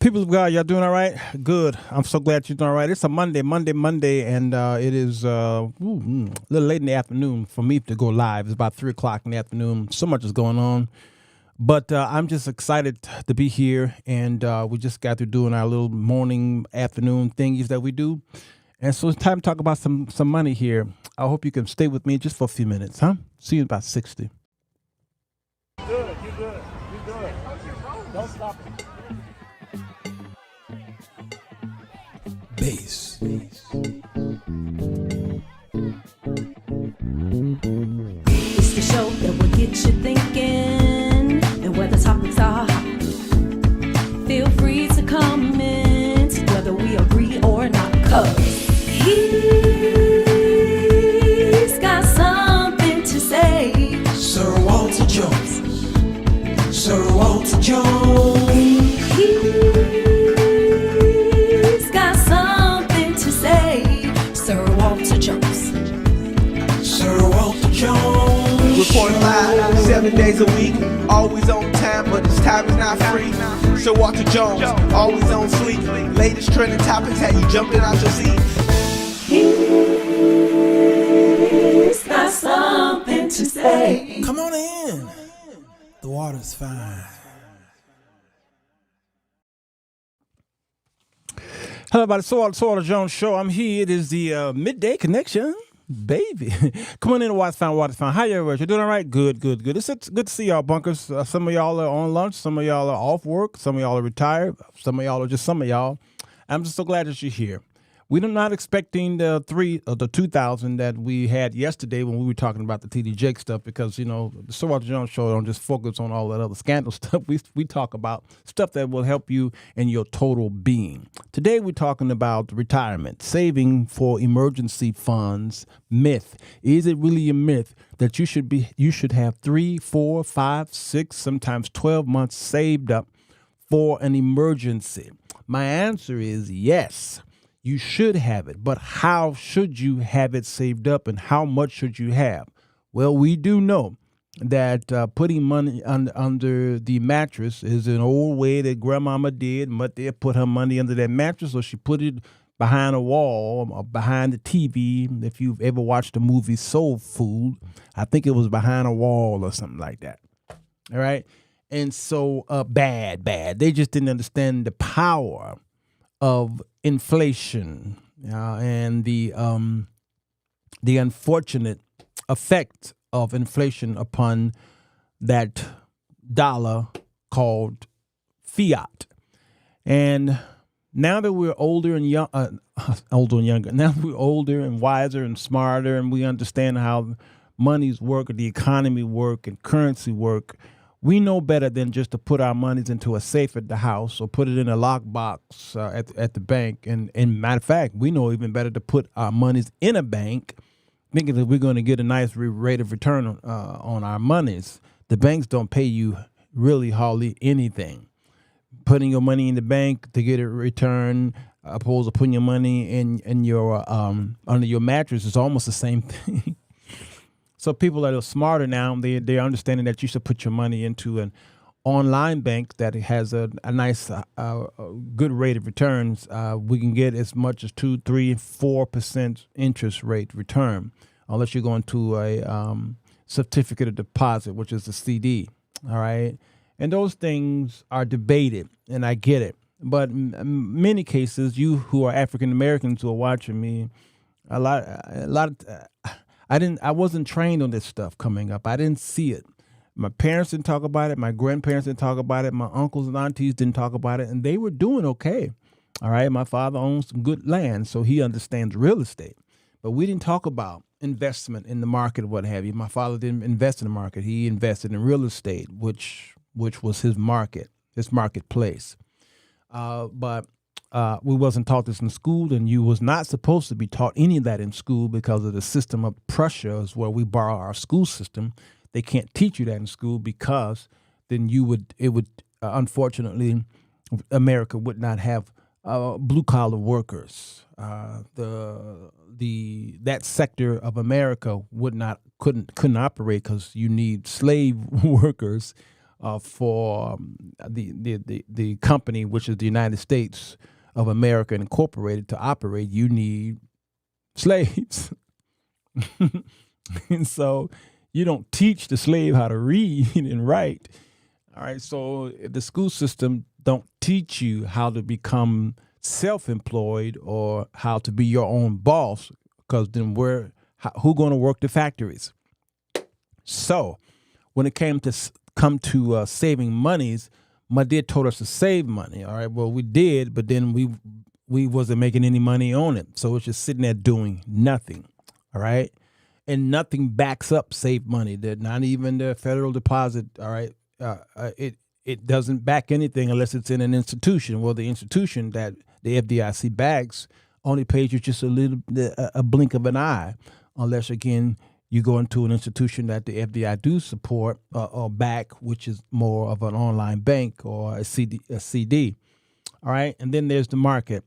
People of God, y'all doing all right? Good. I'm so glad you're doing all right. It's a Monday, and it is a little late in the afternoon for me to go live. It's about 3 o'clock in the afternoon. So much is going on. But I'm just excited to be here, and we just got through doing our little morning, afternoon thingies that we do. And so it's time to talk about some money here. I hope you can stay with me just for a few minutes, huh? See you in about 60. Good, you're good, you're good. Don't stop it. Bass. It's the show that will get you thinking, and where the topics are hot. Feel free to comment whether we agree or not, 'cause he's got something to say. Sirwalterj Jones. Sirwalterj Jones. He's got something to say. Sirwalterj Jones. Sirwalterj Jones. Report live 7 days a week, always on time, but this time is not free. Sirwalterj Jones, always on fleek. Latest trending topics, had you jumping out your seat. He's got something to say. Come on in. The water's fine. Hello, everybody. Sirwalterj Jones Show. I'm here. It is the midday connection, baby. Come on in to Water's Fine. How you doing? You doing all right? Good. It's good to see y'all, bunkers. Some of y'all are on lunch. Some of y'all are off work. Some of y'all are retired. Some of y'all are just some of y'all. I'm just so glad that you're here. We're not expecting the 2,000 that we had yesterday when we were talking about the TD Jake stuff, because, you know, the Sirwalterj Jones Show don't just focus on all that other scandal stuff. We talk about stuff that will help you in your total being. Today we're talking about retirement, saving for emergency funds. Myth. Is it really a myth that you should have 3, 4, 5, 6, sometimes 12 months saved up for an emergency? My answer is yes. You should have it, but how should you have it saved up, and how much should you have? Well, we do know that putting money under the mattress is an old way that grandmama did. Mother put her money under that mattress, or she put it behind a wall or behind the TV. If you've ever watched the movie Soul Food, I think it was behind a wall or something like that. All right? And so bad. They just didn't understand the power of inflation and the unfortunate effect of inflation upon that dollar called fiat. And now that we're older and younger, now that we're older and wiser and smarter, and we understand how monies work, or the economy work, and currency work, we know better than just to put our monies into a safe at the house or put it in a lockbox at the bank. And matter of fact, we know even better to put our monies in a bank, thinking that we're going to get a nice rate of return on our monies. The banks don't pay you really hardly anything. Putting your money in the bank to get a return, opposed to putting your money in your under your mattress, is almost the same thing. So people that are smarter now, they're understanding that you should put your money into an online bank that has a nice, good rate of returns. We can get as much as 2, 3, 4% interest rate return, unless you're going to a certificate of deposit, which is a CD. All right, and those things are debated, and I get it. But in many cases, you who are African Americans who are watching me, a lot. I wasn't trained on this stuff coming up. I didn't see it. My parents didn't talk about it. My grandparents didn't talk about it. My uncles and aunties didn't talk about it, and they were doing okay. All right. My father owns some good land, so he understands real estate. But we didn't talk about investment in the market, what have you. My father didn't invest in the market. He invested in real estate, which was his market, his marketplace. But we wasn't taught this in school, and you was not supposed to be taught any of that in school because of the system of Prussia, is where we borrow our school system. They can't teach you that in school, because then unfortunately, America would not have blue collar workers. That sector of America couldn't operate, because you need slave workers for the company, which is the United States of America Incorporated, to operate, you need slaves. And so you don't teach the slave how to read and write. All right. So the school system don't teach you how to become self-employed or how to be your own boss, because then who going to work the factories? So when it came to saving monies, my dad told us to save money. All right. Well, we did, but then we wasn't making any money on it. So it's just sitting there doing nothing. All right. And nothing backs up save money. That not even the federal deposit. All right. It doesn't back anything unless it's in an institution. Well, the institution that the FDIC backs only pays you just a blink of an eye, unless again you go into an institution that the FDI do support or back, which is more of an online bank or a CD. All right, and then there's the market.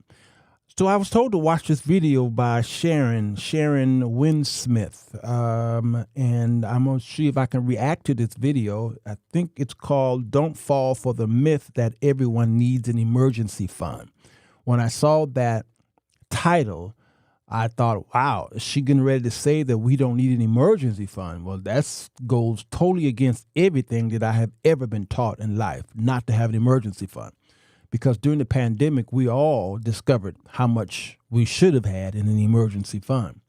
So I was told to watch this video by Sharon Winsmith, and I'm going to see if I can react to this video. I think it's called "Don't Fall for the Myth That Everyone Needs an Emergency Fund." When I saw that title, I thought, wow, is she getting ready to say that we don't need an emergency fund? Well, that goes totally against everything that I have ever been taught in life, not to have an emergency fund. Because during the pandemic, we all discovered how much we should have had in an emergency fund.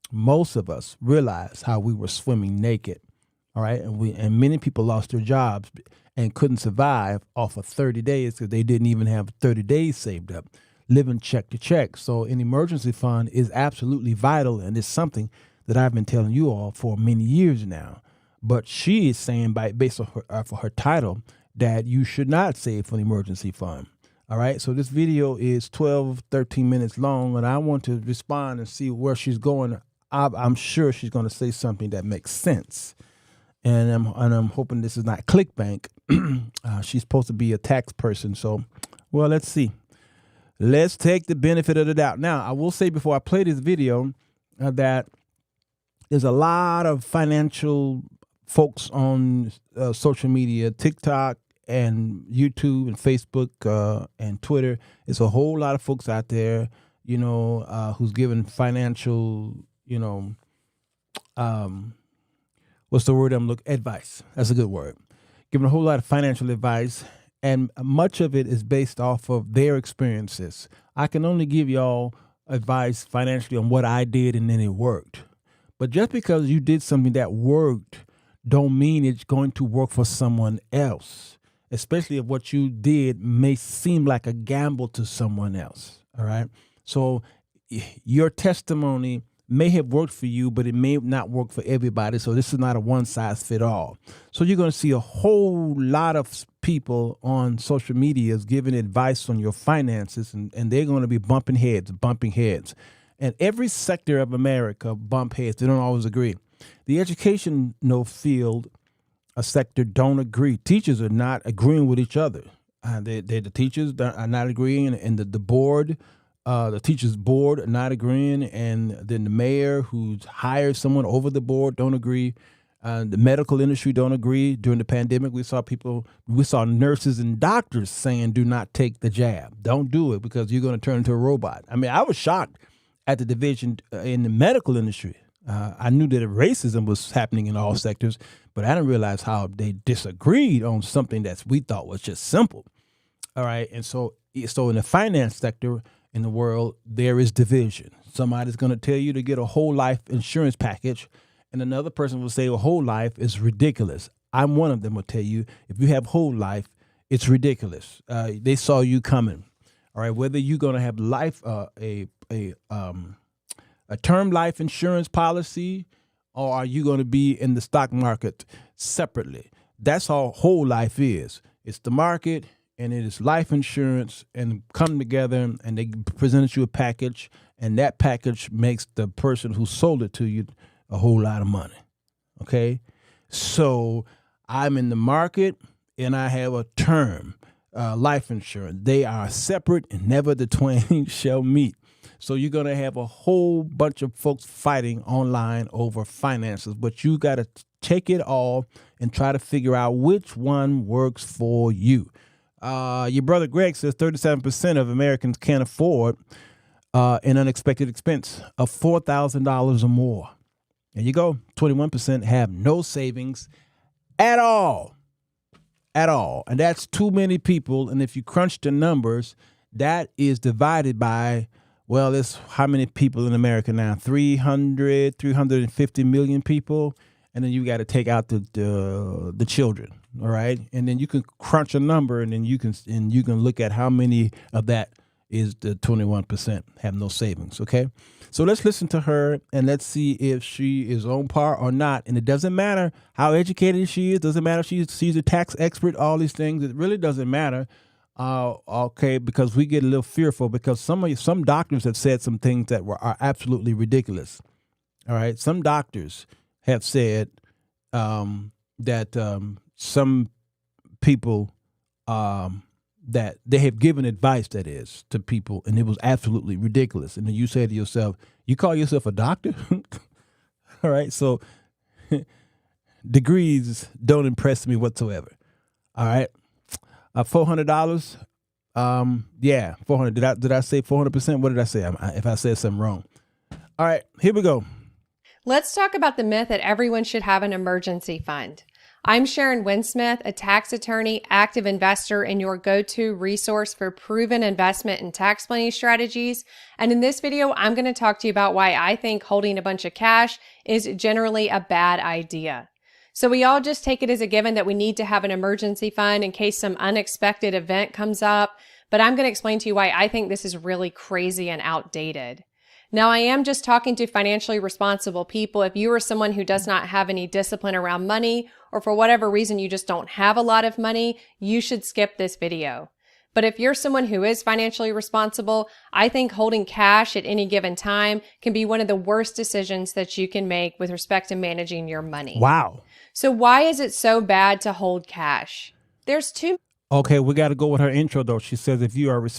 Most of us realized how we were swimming naked, all right? And many people lost their jobs and couldn't survive off of 30 days because they didn't even have 30 days saved up, living check to check. So an emergency fund is absolutely vital, and it's something that I've been telling you all for many years now. But she is saying, based on her title, that you should not save for an emergency fund. All right. So this video is 12, 13 minutes long, and I want to respond and see where she's going. I'm sure she's going to say something that makes sense. And I'm hoping this is not clickbank. She's supposed to be a tax person. So, well, let's see. Let's take the benefit of the doubt. Now, I will say before I play this video that there's a lot of financial folks on social media, TikTok and YouTube and Facebook and Twitter. There's a whole lot of folks out there, who's giving financial, what's the word advice. That's a good word. Giving a whole lot of financial advice, and much of it is based off of their experiences. I can only give y'all advice financially on what I did, and then it worked. But just because you did something that worked don't mean it's going to work for someone else, especially if what you did may seem like a gamble to someone else, all right? So your testimony may have worked for you, but it may not work for everybody, so this is not a one-size-fits-all. So you're going to see a whole lot of people on social media giving advice on your finances, and they're going to be bumping heads. And every sector of America bump heads. They don't always agree. The educational field, a sector, don't agree. Teachers are not agreeing with each other. The teachers are not agreeing, and the board, the teachers' board, are not agreeing, and then the mayor who's hired someone over the board don't agree. The medical industry don't agree. During the pandemic, we saw nurses and doctors saying, do not take the jab. Don't do it because you're going to turn into a robot. I mean, I was shocked at the division in the medical industry. I knew that racism was happening in all sectors, but I didn't realize how they disagreed on something that we thought was just simple. All right. And so in the finance sector in the world, there is division. Somebody's going to tell you to get a whole life insurance package, and another person will say a whole life is ridiculous. I'm one of them will tell you, if you have whole life, it's ridiculous. They saw you coming. All right. Whether you're going to have life, a term life insurance policy, or are you going to be in the stock market separately? That's all whole life is. It's the market, and it is life insurance, and come together, and they presented you a package, and that package makes the person who sold it to you a whole lot of money. Okay? So I'm in the market, and I have a term life insurance. They are separate, and never the twain shall meet. So you're going to have a whole bunch of folks fighting online over finances, but you got to take it all and try to figure out which one works for you. Your brother Greg says 37% of Americans can't afford an unexpected expense of $4,000 or more. There you go. 21% have no savings at all. At all. And that's too many people. And if you crunch the numbers, that is divided by, well, it's how many people in America now? 350 million people. And then you got to take out the children. All right. And then you can crunch a number, and then you can look at how many of that is the 21% have no savings. Okay. So let's listen to her and let's see if she is on par or not. And it doesn't matter how educated she is. Doesn't matter if she's a tax expert, all these things. It really doesn't matter. Okay. Because we get a little fearful because some doctors have said some things that are absolutely ridiculous. All right. Some doctors have said that some people that they have given advice, that is, to people, and it was absolutely ridiculous. And then you say to yourself, you call yourself a doctor? All right. So degrees don't impress me whatsoever. All right. $400. Yeah, 400. Did I say 400%? What did I say? If I said something wrong. All right, here we go. Let's talk about the myth that everyone should have an emergency fund. I'm Sharon Winsmith, a tax attorney, active investor, and your go-to resource for proven investment and tax planning strategies. And in this video, I'm going to talk to you about why I think holding a bunch of cash is generally a bad idea. So we all just take it as a given that we need to have an emergency fund in case some unexpected event comes up. But I'm going to explain to you why I think this is really crazy and outdated. Now, I am just talking to financially responsible people. If you are someone who does not have any discipline around money, or for whatever reason you just don't have a lot of money, you should skip this video. But if you're someone who is financially responsible, I think holding cash at any given time can be one of the worst decisions that you can make with respect to managing your money. Wow. So why is it so bad to hold cash? There's two. Okay, we got to go with her intro, though. She says if you are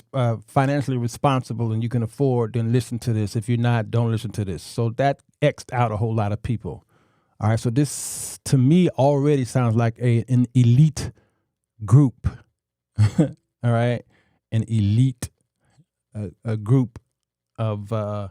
financially responsible and you can afford, then listen to this. If you're not, don't listen to this. So that X'd out a whole lot of people. All right, so this, to me, already sounds like an elite group. All right, an elite a group of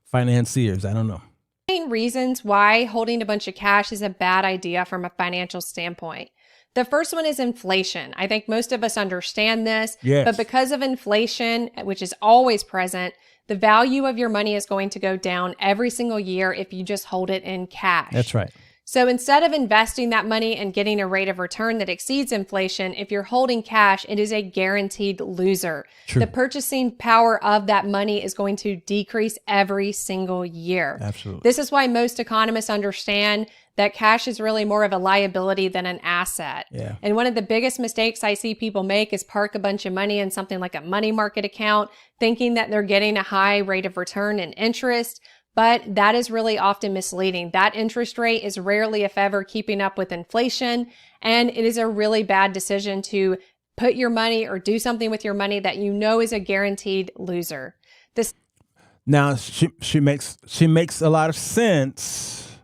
financiers. I don't know. Main reasons why holding a bunch of cash is a bad idea from a financial standpoint. The first one is inflation. I think most of us understand this, yes. But because of inflation, which is always present, the value of your money is going to go down every single year if you just hold it in cash. That's right. So instead of investing that money and getting a rate of return that exceeds inflation, if you're holding cash, it is a guaranteed loser. True. The purchasing power of that money is going to decrease every single year. Absolutely. This is why most economists understand that cash is really more of a liability than an asset. Yeah. And one of the biggest mistakes I see people make is park a bunch of money in something like a money market account, thinking that they're getting a high rate of return and interest. But that is really often misleading. That interest rate is rarely, if ever, keeping up with inflation. And it is a really bad decision to put your money or do something with your money that you know is a guaranteed loser. Now, she makes a lot of sense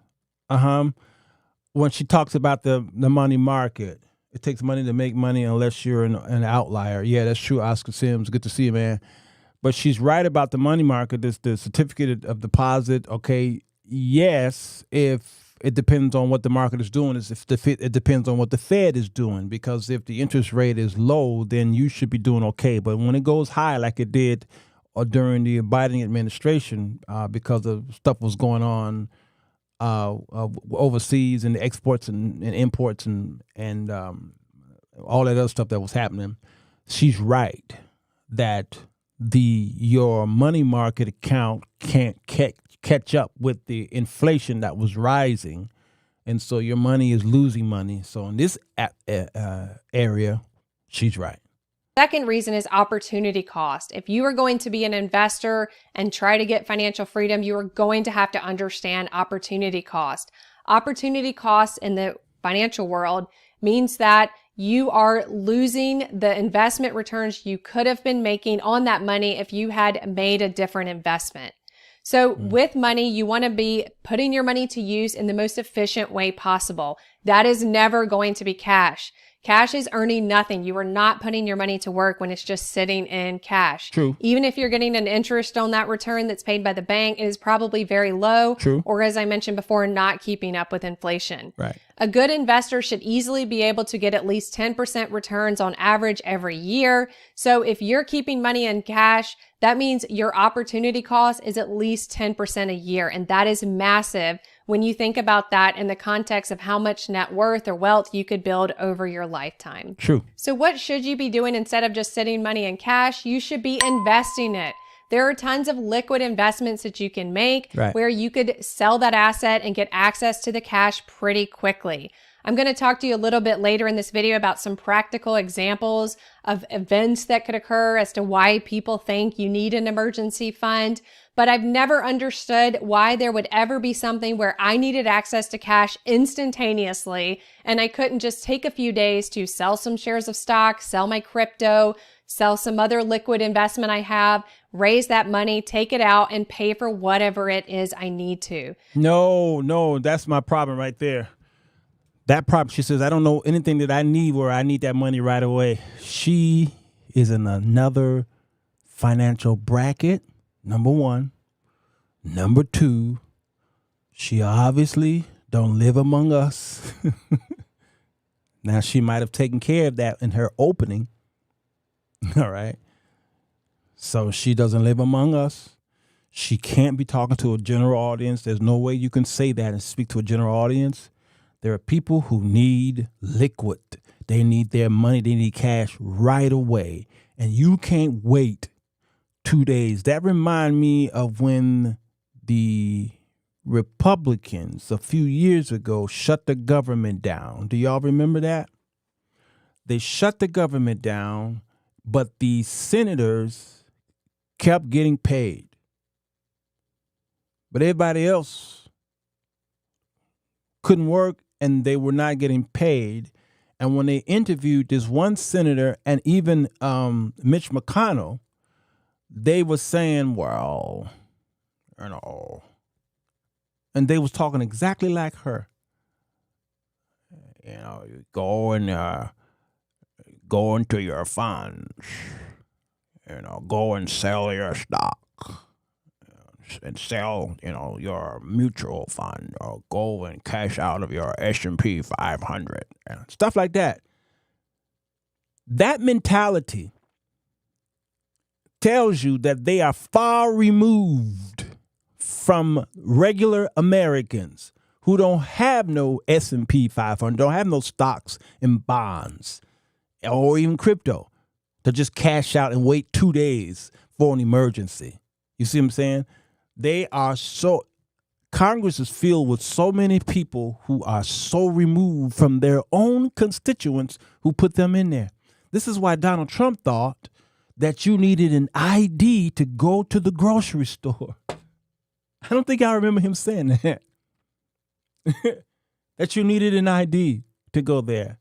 when she talks about the money market. It takes money to make money unless you're an outlier. Yeah, that's true, Oscar Sims. Good to see you, man. But she's right about the money market. This the certificate of deposit. Okay, yes, if it depends on what the market is doing. It depends on what the Fed is doing. Because if the interest rate is low, then you should be doing okay. But when it goes high, like it did during the Biden administration, because of stuff was going on overseas and the exports and imports and all that other stuff that was happening, she's right that your money market account can't catch up with the inflation that was rising, and so your money is losing money. So in this area, she's right. Second reason is opportunity cost. If you are going to be an investor and try to get financial freedom, you are going to have to understand opportunity cost. Opportunity cost in the financial world means that you are losing the investment returns you could have been making on that money if you had made a different investment. So with money, you want to be putting your money to use in the most efficient way possible. That is never going to be cash. Cash is earning nothing. You are not putting your money to work when it's just sitting in cash. True. Even if you're getting an interest on that return that's paid by the bank, it is probably very low. True. Or as I mentioned before, not keeping up with inflation. Right. A good investor should easily be able to get at least 10% returns on average every year. So if you're keeping money in cash, that means your opportunity cost is at least 10% a year. And that is massive when you think about that in the context of how much net worth or wealth you could build over your lifetime. True. So what should you be doing instead of just sitting money in cash? You should be investing it. There are tons of liquid investments that you can make where you could sell that asset and get access to the cash pretty quickly. I'm going to talk to you a little bit later in this video about some practical examples of events that could occur as to why people think you need an emergency fund. But I've never understood why there would ever be something where I needed access to cash instantaneously and I couldn't just take a few days to sell some shares of stock, sell my crypto, sell some other liquid investment I have, raise that money, take it out, and pay for whatever it is I need to. No, that's my problem right there. That problem, she says, I don't know anything that I need where I need that money right away. She is in another financial bracket, number one. Number two, she obviously don't live among us. Now, she might have taken care of that in her opening. All right. So she doesn't live among us. She can't be talking to a general audience. There's no way you can say that and speak to a general audience. There are people who need liquid. They need their money. They need cash right away. And you can't wait 2 days. That reminds me of when the Republicans a few years ago shut the government down. Do y'all remember that? They shut the government down, but the senators kept getting paid. But everybody else couldn't work and they were not getting paid. And when they interviewed this one senator and even Mitch McConnell, they were saying, well, you know, and they was talking exactly like her. You know, you go into your funds, you know, go and sell your stock and sell, you know, your mutual fund, or go and cash out of your S&P 500 and stuff like that. That mentality tells you that they are far removed from regular Americans who don't have no S&P 500, don't have no stocks and bonds or even crypto to just cash out and wait 2 days for an emergency. You see what I'm saying? They are so, Congress is filled with so many people who are so removed from their own constituents who put them in there. This is why Donald Trump thought that you needed an ID to go to the grocery store. I don't think I remember him saying that. That you needed an ID to go there.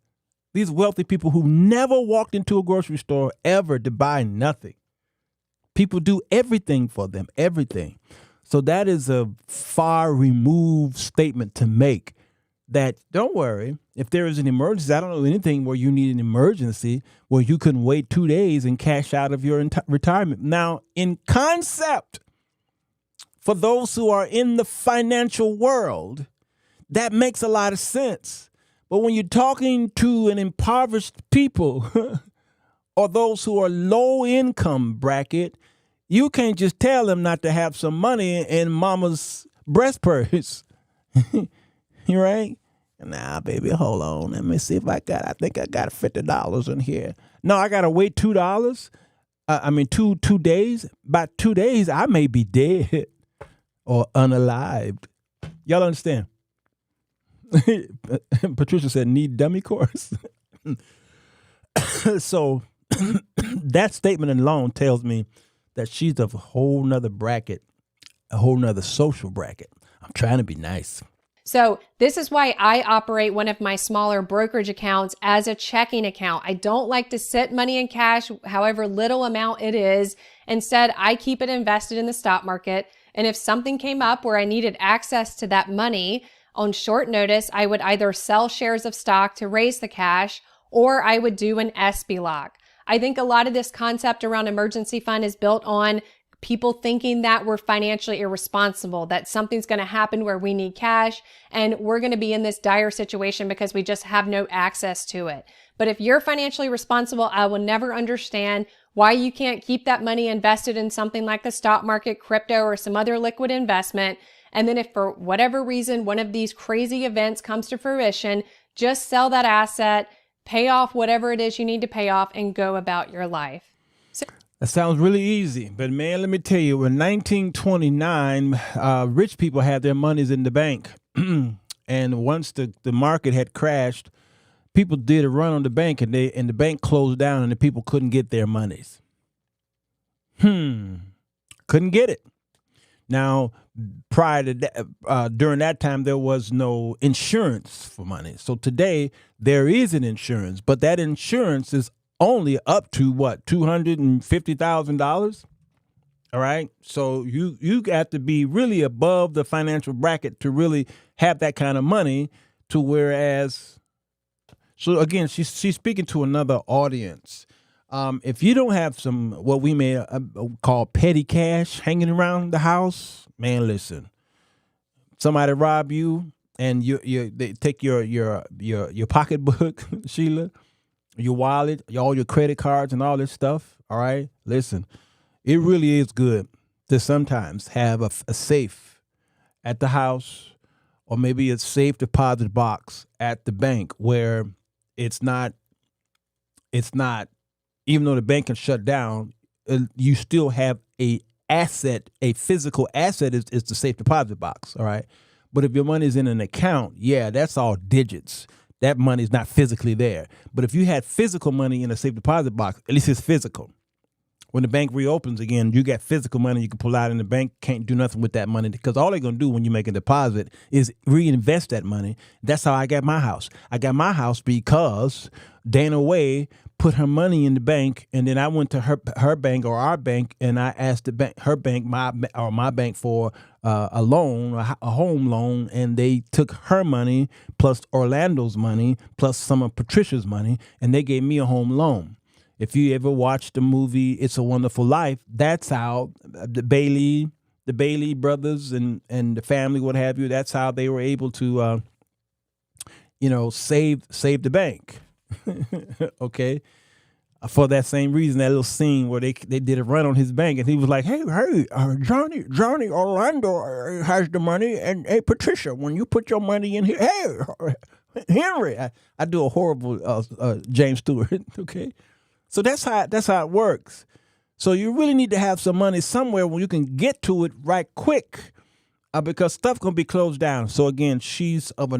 These wealthy people who never walked into a grocery store ever to buy nothing. People do everything for them, everything. So that is a far removed statement to make that, don't worry, if there is an emergency, I don't know anything where you need an emergency where you can wait 2 days and cash out of your retirement. Now, in concept, for those who are in the financial world, that makes a lot of sense. But when you're talking to an impoverished people or those who are low income bracket, you can't just tell them not to have some money in mama's breast purse. You right? Nah, baby, hold on. Let me see if I think I got $50 in here. No, I got to wait $2. Two days. By 2 days, I may be dead or unalived. Y'all understand? Patricia said, need dummy course. So that statement alone tells me that she's of a whole nother bracket, a whole nother social bracket. I'm trying to be nice. So this is why I operate one of my smaller brokerage accounts as a checking account. I don't like to sit money in cash, however little amount it is. Instead, I keep it invested in the stock market. And if something came up where I needed access to that money on short notice, I would either sell shares of stock to raise the cash, or I would do an SB lock. I think a lot of this concept around emergency fund is built on people thinking that we're financially irresponsible, that something's going to happen where we need cash and we're going to be in this dire situation because we just have no access to it. But if you're financially responsible, I will never understand why you can't keep that money invested in something like the stock market, crypto, or some other liquid investment. And then if for whatever reason, one of these crazy events comes to fruition, just sell that asset, pay off whatever it is you need to pay off, and go about your life. That sounds really easy, but man, let me tell you, in 1929, rich people had their monies in the bank. And once the market had crashed, people did a run on the bank, and the bank closed down, and the people couldn't get their monies. Couldn't get it. Now, prior to that, during that time, there was no insurance for money. So today, there is an insurance, but that insurance is only up to what, $250,000. All right. So you got to be really above the financial bracket to really have that kind of money. To whereas, so again, she's speaking to another audience. If you don't have some what we may call petty cash hanging around the house, man, listen. Somebody rob you, and they take your pocketbook, Sheila, your wallet, all your credit cards, and all this stuff. All right, listen, it really is good to sometimes have a safe at the house, or maybe a safe deposit box at the bank where it's not. Even though the bank can shut down, you still have a physical asset is the safe deposit box. All right. But if your money's in an account, yeah, that's all digits. That money's not physically there. But if you had physical money in a safe deposit box, at least it's physical. When the bank reopens again, you got physical money you can pull out, and the bank can't do nothing with that money, because all they're going to do when you make a deposit is reinvest that money. That's how I got my house. I got my house because Dana Way put her money in the bank, and then I went to her bank or our bank, and I asked the bank, her bank, my bank for a loan, a home loan, and they took her money plus Orlando's money plus some of Patricia's money, and they gave me a home loan. If you ever watched the movie It's a Wonderful Life, that's how the Bailey brothers and the family, what have you, that's how they were able to, save the bank. Okay. For that same reason, that little scene where they did a run on his bank, and he was like, hey, Johnny Orlando has the money, and hey, Patricia, when you put your money in here, hey, Henry, I do a horrible James Stewart. Okay. So that's how it works. So you really need to have some money somewhere where you can get to it right quick, because stuff gonna be closed down. So again, she's of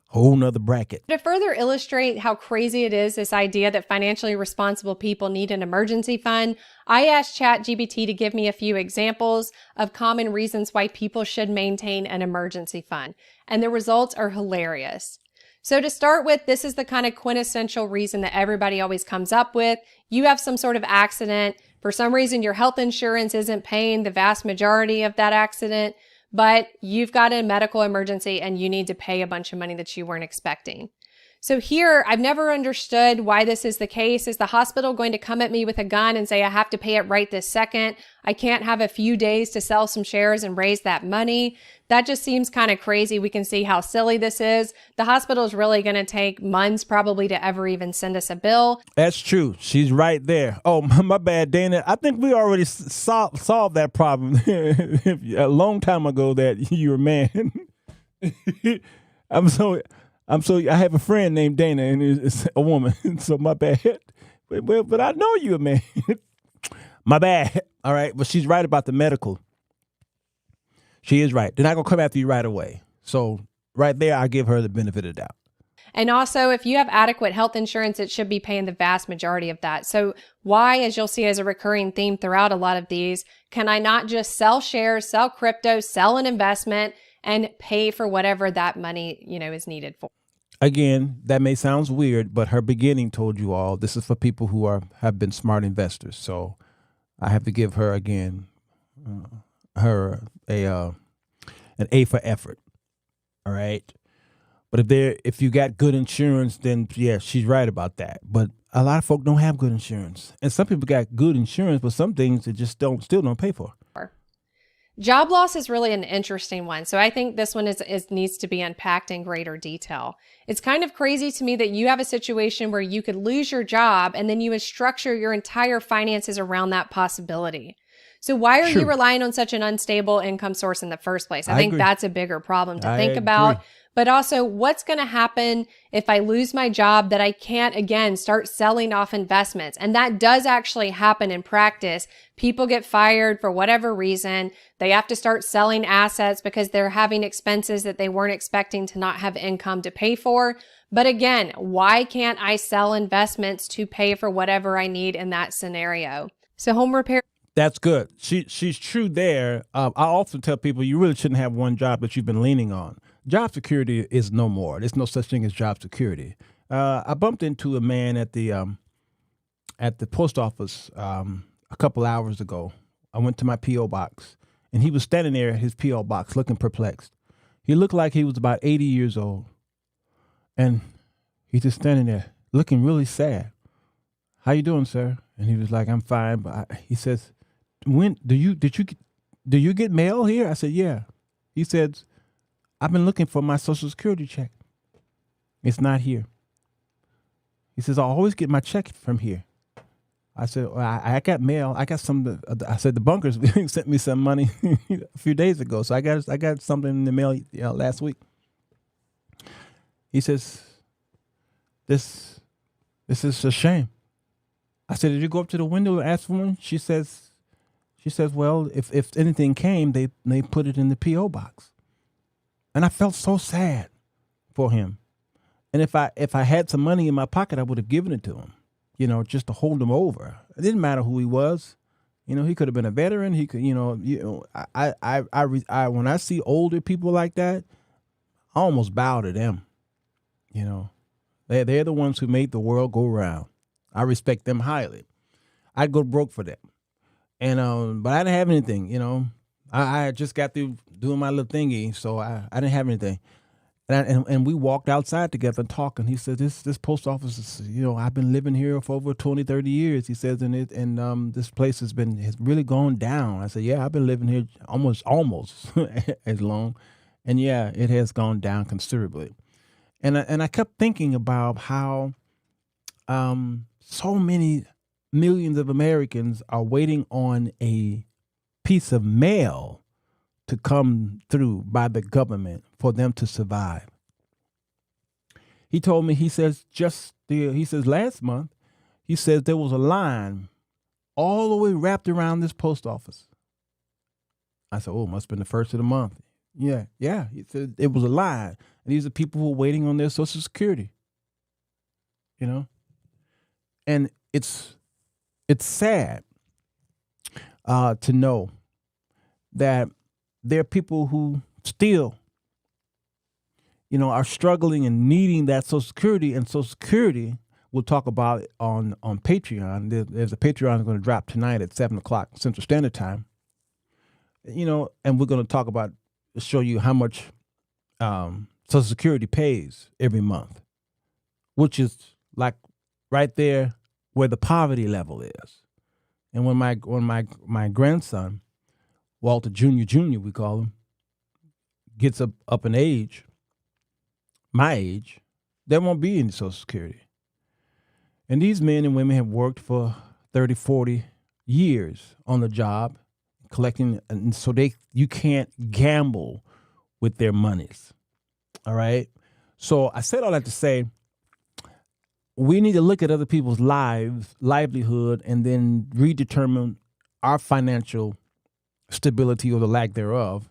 whole nother bracket. To further illustrate how crazy it is, this idea that financially responsible people need an emergency fund, I asked ChatGPT to give me a few examples of common reasons why people should maintain an emergency fund. And the results are hilarious. So to start with, this is the kind of quintessential reason that everybody always comes up with. You have some sort of accident. For some reason, your health insurance isn't paying the vast majority of that accident, but you've got a medical emergency and you need to pay a bunch of money that you weren't expecting. So here, I've never understood why this is the case. Is the hospital going to come at me with a gun and say, I have to pay it right this second? I can't have a few days to sell some shares and raise that money. That just seems kind of crazy. We can see how silly this is. The hospital is really going to take months probably to ever even send us a bill. That's true. She's right there. Oh, my bad, Dana. I think we already solved that problem a long time ago that you're a man. I have a friend named Dana, and it's a woman, so my bad. But I know you a man. My bad. All right, but she's right about the medical. She is right. They're not going to come after you right away. So right there, I give her the benefit of the doubt. And also, if you have adequate health insurance, it should be paying the vast majority of that. So why, as you'll see as a recurring theme throughout a lot of these, can I not just sell shares, sell crypto, sell an investment, and pay for whatever that money, is needed for? Again, that may sound weird, but her beginning told you all this is for people who have been smart investors. So I have to give her again her an A for effort. All right. But if you got good insurance, then yeah, she's right about that. But a lot of folk don't have good insurance, and some people got good insurance, but some things that just still don't pay for. Job loss is really an interesting one. So I think this one needs to be unpacked in greater detail. It's kind of crazy to me that you have a situation where you could lose your job and then you would structure your entire finances around that possibility. So why are you relying on such an unstable income source in the first place? I think agree. that's a bigger problem to think agree. about. But also, what's going to happen if I lose my job that I can't, again, start selling off investments? And that does actually happen in practice. People get fired for whatever reason. They have to start selling assets because they're having expenses that they weren't expecting to not have income to pay for. But again, why can't I sell investments to pay for whatever I need in that scenario? So home repair. That's good. She's true there. I often tell people you really shouldn't have one job that you've been leaning on. Job security is no more. There's no such thing as job security. I bumped into a man at the post office a couple hours ago. I went to my P.O. box, and he was standing there at his P.O. box looking perplexed. He looked like he was about 80 years old, and he's just standing there looking really sad. How you doing, sir? And he was like, I'm fine. But he says, when do you get mail here? I said, yeah. He said, I've been looking for my Social Security check. It's not here. He says, I always get my check from here. I said, well, I got mail. I got some. I said the bunkers sent me some money a few days ago, so I got something in the mail last week. He says, this is a shame. I said, did you go up to the window and ask for one? She says, well, if anything came, they put it in the P.O. box. And I felt so sad for him. And if I had some money in my pocket, I would have given it to him, just to hold him over. It didn't matter who he was. He could have been a veteran. He could, I when I see older people like that, I almost bow to them. They're the ones who made the world go round. I respect them highly. I'd go broke for them. And but I didn't have anything, I just got through doing my little thingy, so I didn't have anything. And we walked outside together and talking. He said, this post office is, I've been living here for over 20, 30 years, he says, and this place has really gone down. I said, yeah, I've been living here almost as long. And yeah, it has gone down considerably. And I kept thinking about how so many millions of Americans are waiting on a piece of mail to come through by the government for them to survive. He told me, he says last month, he says there was a line all the way wrapped around this post office. I said, oh, must have been the first of the month. Yeah. He said it was a line. And these are people who are waiting on their Social Security. And it's sad to know that there are people who still, are struggling and needing that Social Security. And Social Security, we'll talk about it on Patreon. There's a Patreon that's going to drop tonight at 7 o'clock Central Standard Time. And we're going to show you how much Social Security pays every month, which is like right there where the poverty level is. And when my grandson, Walter Jr., we call him, gets up in age, my age, there won't be any Social Security. And these men and women have worked for 30, 40 years on the job, collecting, and so you can't gamble with their monies. All right? So I said all that to say, we need to look at other people's livelihood, and then redetermine our financial stability or the lack thereof.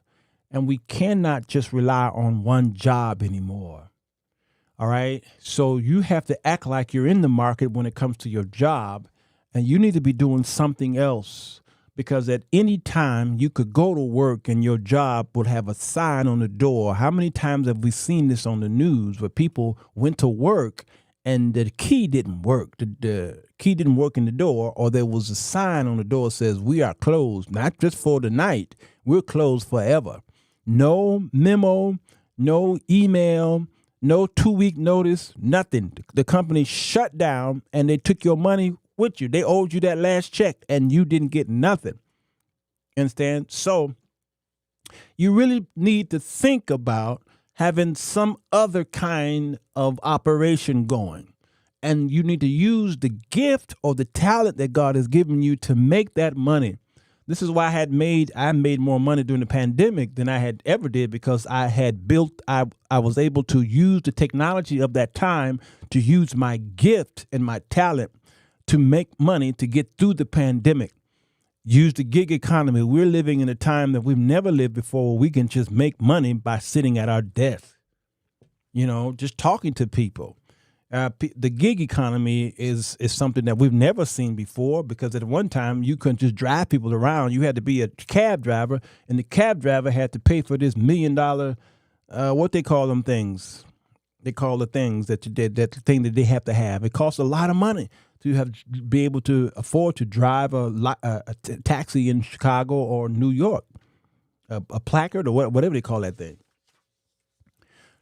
And we cannot just rely on one job anymore. All right? So you have to act like you're in the market when it comes to your job, and you need to be doing something else, because at any time you could go to work and your job would have a sign on the door. How many times have we seen this on the news where people went to work and the key didn't work. The key didn't work in the door, or there was a sign on the door that says, "We are closed, not just for the night. We're closed forever." No memo, no email, no 2-week notice, nothing. The company shut down, and they took your money with you. They owed you that last check, and you didn't get nothing. Understand? So you really need to think about having some other kind of operation going. And you need to use the gift or the talent that God has given you to make that money. This is why I made more money during the pandemic than I had ever did, because I was able to use the technology of that time to use my gift and my talent to make money to get through the pandemic. Use the gig economy. We're living in a time that we've never lived before, where we can just make money by sitting at our desk, just talking to people. The gig economy is something that we've never seen before, because at one time you couldn't just drive people around. You had to be a cab driver, and the cab driver had to pay for this $1 million, what they call them things. They call the things that you did, that thing that they have to have. It costs a lot of money to be able to afford to drive a taxi in Chicago or New York, a placard or whatever they call that thing.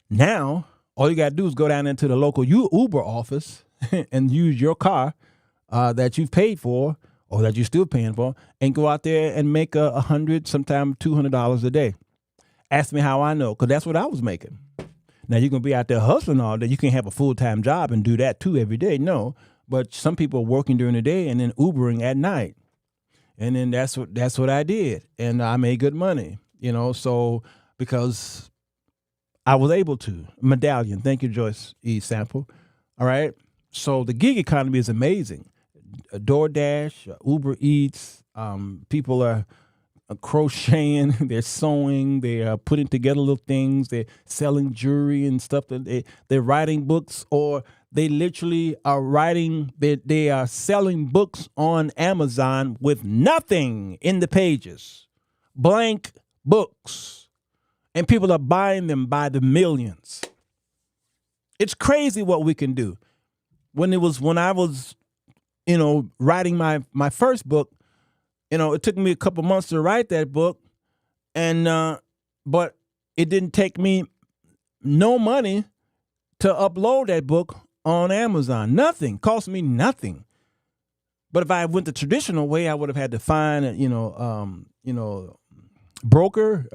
Now, all you got to do is go down into the local Uber office and use your car that you've paid for, or that you're still paying for, and go out there and make $100, sometimes $200 a day. Ask me how I know, because that's what I was making. Now, you're going to be out there hustling all day. You can't have a full-time job and do that too every day. No, but some people are working during the day and then Ubering at night. And then that's what I did. And I made good money, so because I was able to. Medallion. Thank you, Joyce E. Sample. All right. So the gig economy is amazing. DoorDash, Uber Eats, people are crocheting, they're sewing, they're putting together little things, they're selling jewelry and stuff. They're writing books, or they literally are writing, they are selling books on Amazon with nothing in the pages. Blank books. And people are buying them by the millions. It's crazy what we can do. When I was, writing my first book, it took me a couple months to write that book, and but it didn't take me no money to upload that book on Amazon. Nothing. Cost me nothing. But if I went the traditional way, I would have had to find broker,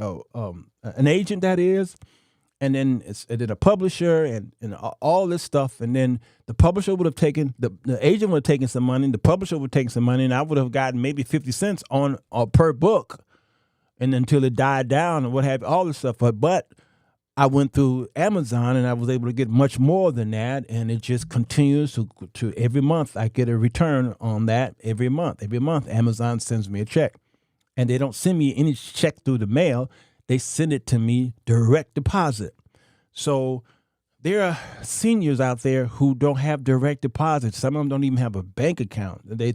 an agent, that is, and then a publisher and all this stuff. And then the publisher would have taken, the agent would have taken some money, the publisher would have taken some money, and I would have gotten maybe 50 cents on per book, and until it died down and what have you, all this stuff. But I went through Amazon and I was able to get much more than that, and it just continues to every month I get a return on that every month. Every month Amazon sends me a check. And they don't send me any check through the mail. They send it to me direct deposit. So there are seniors out there who don't have direct deposits. Some of them don't even have a bank account. They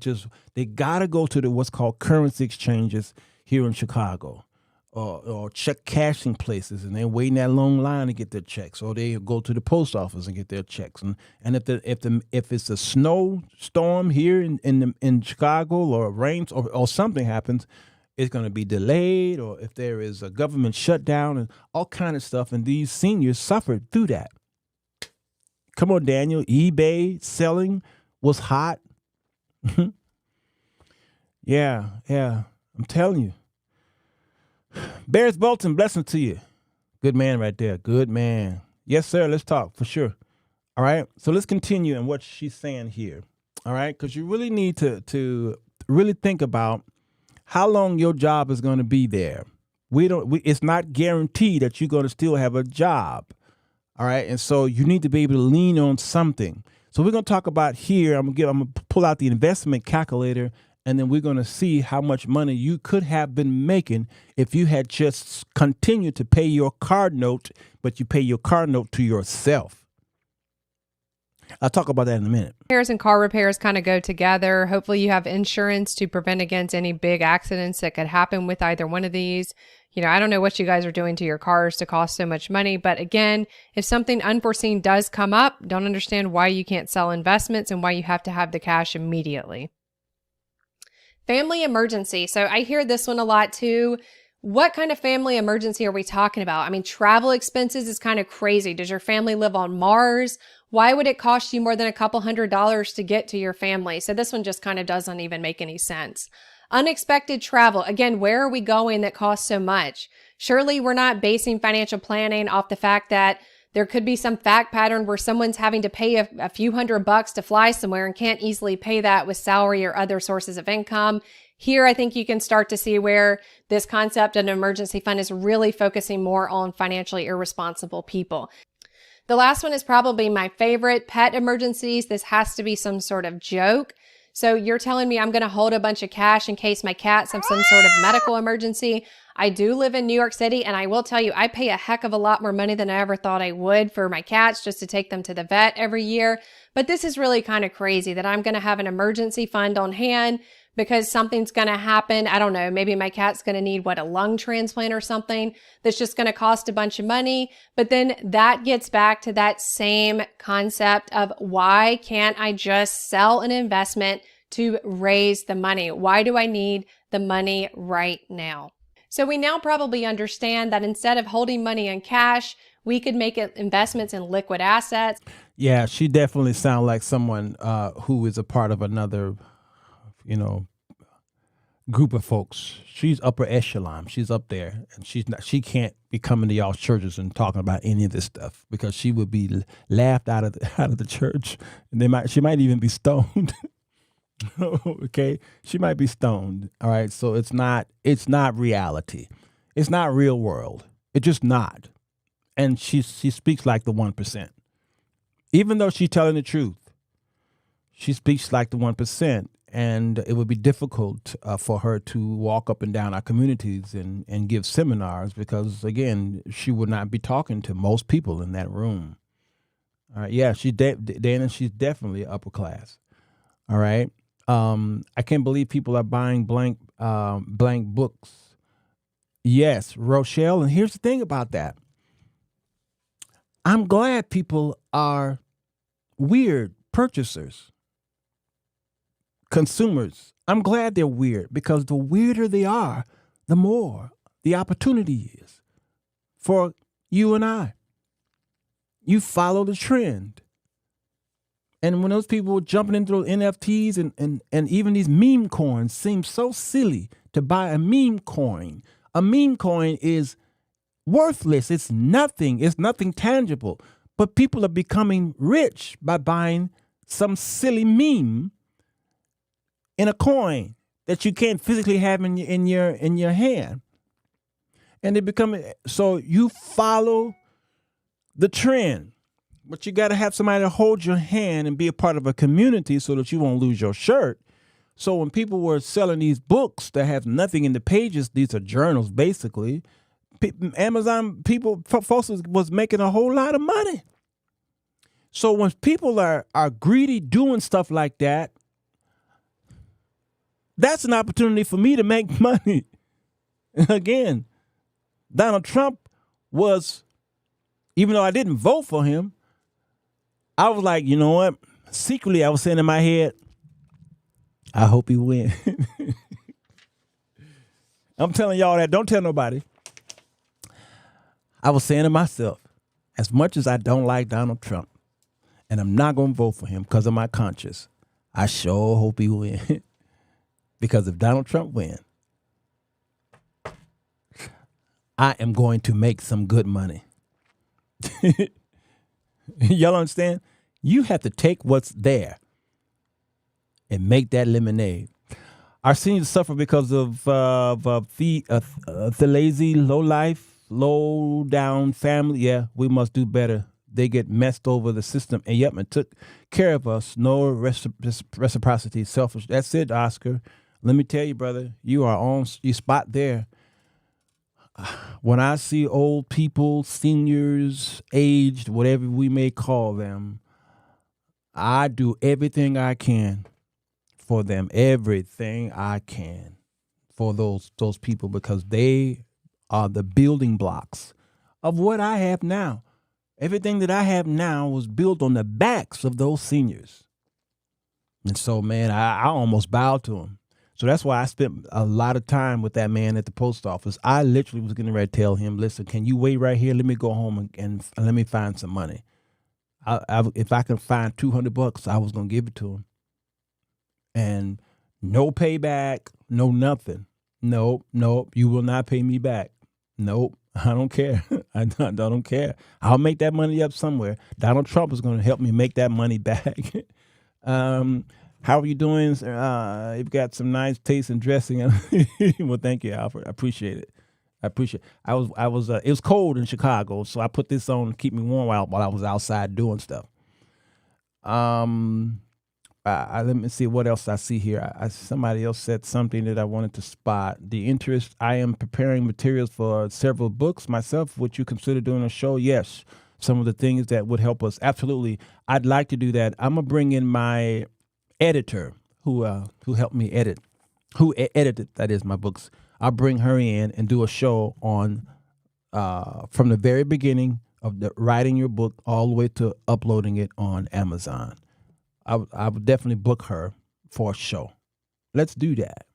got to go to what's called currency exchanges here in Chicago, or check cashing places, and they're waiting that long line to get their checks. Or they go to the post office and get their checks. And if it's a snowstorm here in Chicago, or rains or something happens, it's going to be delayed, or if there is a government shutdown and all kind of stuff. And these seniors suffered through that. Come on, Daniel. eBay selling was hot. Yeah. I'm telling you. Bears Bolton, blessings to you. Good man right there. Good man. Yes, sir. Let's talk for sure. All right. So let's continue in what she's saying here. All right. Because you really need to really think about how long your job is going to be there. It's not guaranteed that you're going to still have a job. All right. And so you need to be able to lean on something. So we're going to talk about here. I'm going to pull out the investment calculator, and then we're going to see how much money you could have been making if you had just continued to pay your card note, but you pay your card note to yourself. I'll talk about that in a minute. Repairs and car repairs kind of go together. Hopefully you have insurance to prevent against any big accidents that could happen with either one of these. I don't know what you guys are doing to your cars to cost so much money. But again, if something unforeseen does come up, don't understand why you can't sell investments and why you have to have the cash immediately. Family emergency. So I hear this one a lot too. What kind of family emergency are we talking about? I mean, travel expenses is kind of crazy. Does your family live on Mars? Why would it cost you more than a couple $100s to get to your family? So this one just kind of doesn't even make any sense. Unexpected travel. Again, where are we going that costs so much? Surely we're not basing financial planning off the fact that there could be some fact pattern where someone's having to pay a few $100s to fly somewhere and can't easily pay that with salary or other sources of income. Here, I think you can start to see where this concept of an emergency fund is really focusing more on financially irresponsible people. The last one is probably my favorite, pet emergencies. This has to be some sort of joke. So you're telling me I'm going to hold a bunch of cash in case my cats have some sort of medical emergency. I do live in New York City, and I will tell you, I pay a heck of a lot more money than I ever thought I would for my cats just to take them to the vet every year. But this is really kind of crazy that I'm going to have an emergency fund on hand because something's going to happen. I don't know, maybe my cat's going to need a lung transplant or something that's just going to cost a bunch of money. But then that gets back to that same concept of why can't I just sell an investment to raise the money? Why do I need the money right now? So we now probably understand that instead of holding money in cash, we could make investments in liquid assets. Yeah, she definitely sounds like someone who is a part of another, group of folks. She's upper echelon. She's up there, and she can't be coming to y'all churches and talking about any of this stuff because she would be laughed out of the church, and she might even be stoned. Okay, she might be stoned. All right, so it's not reality. It's not real world. It's just not. And she speaks like the 1%. Even though she's telling the truth, she speaks like the 1%. And it would be difficult for her to walk up and down our communities and give seminars because, again, she would not be talking to most people in that room. All right, yeah, Dana, she's definitely upper class. All right. I can't believe people are buying blank books. Yes, Rochelle. And here's the thing about that. I'm glad people are weird purchasers, consumers. I'm glad they're weird because the weirder they are, the more the opportunity is for you and I. You follow the trend. And when those people were jumping into those NFTs and even these meme coins seem so silly to buy a meme coin. A meme coin is worthless. It's nothing. It's nothing tangible. But people are becoming rich by buying some silly meme in a coin that you can't physically have in your hand. And they become, so you follow the trend. But you got to have somebody to hold your hand and be a part of a community so that you won't lose your shirt. So when people were selling these books that have nothing in the pages, these are journals basically, Amazon folks was making a whole lot of money. So when people are greedy doing stuff like that, that's an opportunity for me to make money. Again, Donald Trump was, even though I didn't vote for him, I was like, you know what? Secretly, I was saying in my head, I hope he wins. I'm telling y'all that. Don't tell nobody. I was saying to myself, as much as I don't like Donald Trump, and I'm not going to vote for him because of my conscience, I sure hope he wins. Because if Donald Trump wins, I am going to make some good money. Y'all understand? You have to take what's there and make that lemonade. Our seniors suffer because of the lazy, low life, low down family. Yeah, we must do better. They get messed over the system. And yep, it took care of us. No reciprocity, selfish. That's it, Oscar. Let me tell you, brother, you are on your spot there. When I see old people, seniors, aged, whatever we may call them, I do everything I can for them, everything I can for those people, because they are the building blocks of what I have now. Everything that I have now was built on the backs of those seniors. And so, man, I almost bowed to him. So that's why I spent a lot of time with that man at the post office. I literally was getting ready to tell him, listen, can you wait right here? Let me go home and let me find some money. If I can find $200, I was going to give it to him. And no payback, no nothing. Nope, you will not pay me back. Nope, I don't care. I don't care. I'll make that money up somewhere. Donald Trump is going to help me make that money back. How are you doing? You've got some nice taste in dressing. Well, thank you, Alfred. I appreciate it. I was. It was cold in Chicago, so I put this on to keep me warm while I was outside doing stuff. Let me see what else I see here. Somebody else said something that I wanted to spot. The interest. I am preparing materials for several books myself. Would you consider doing a show? Yes. Some of the things that would help us. Absolutely. I'd like to do that. I'm gonna bring in my editor who helped me edit, who edited, that is, my books. I'll bring her in and do a show on from the very beginning of writing your book all the way to uploading it on Amazon. I would definitely book her for a show. Let's do that.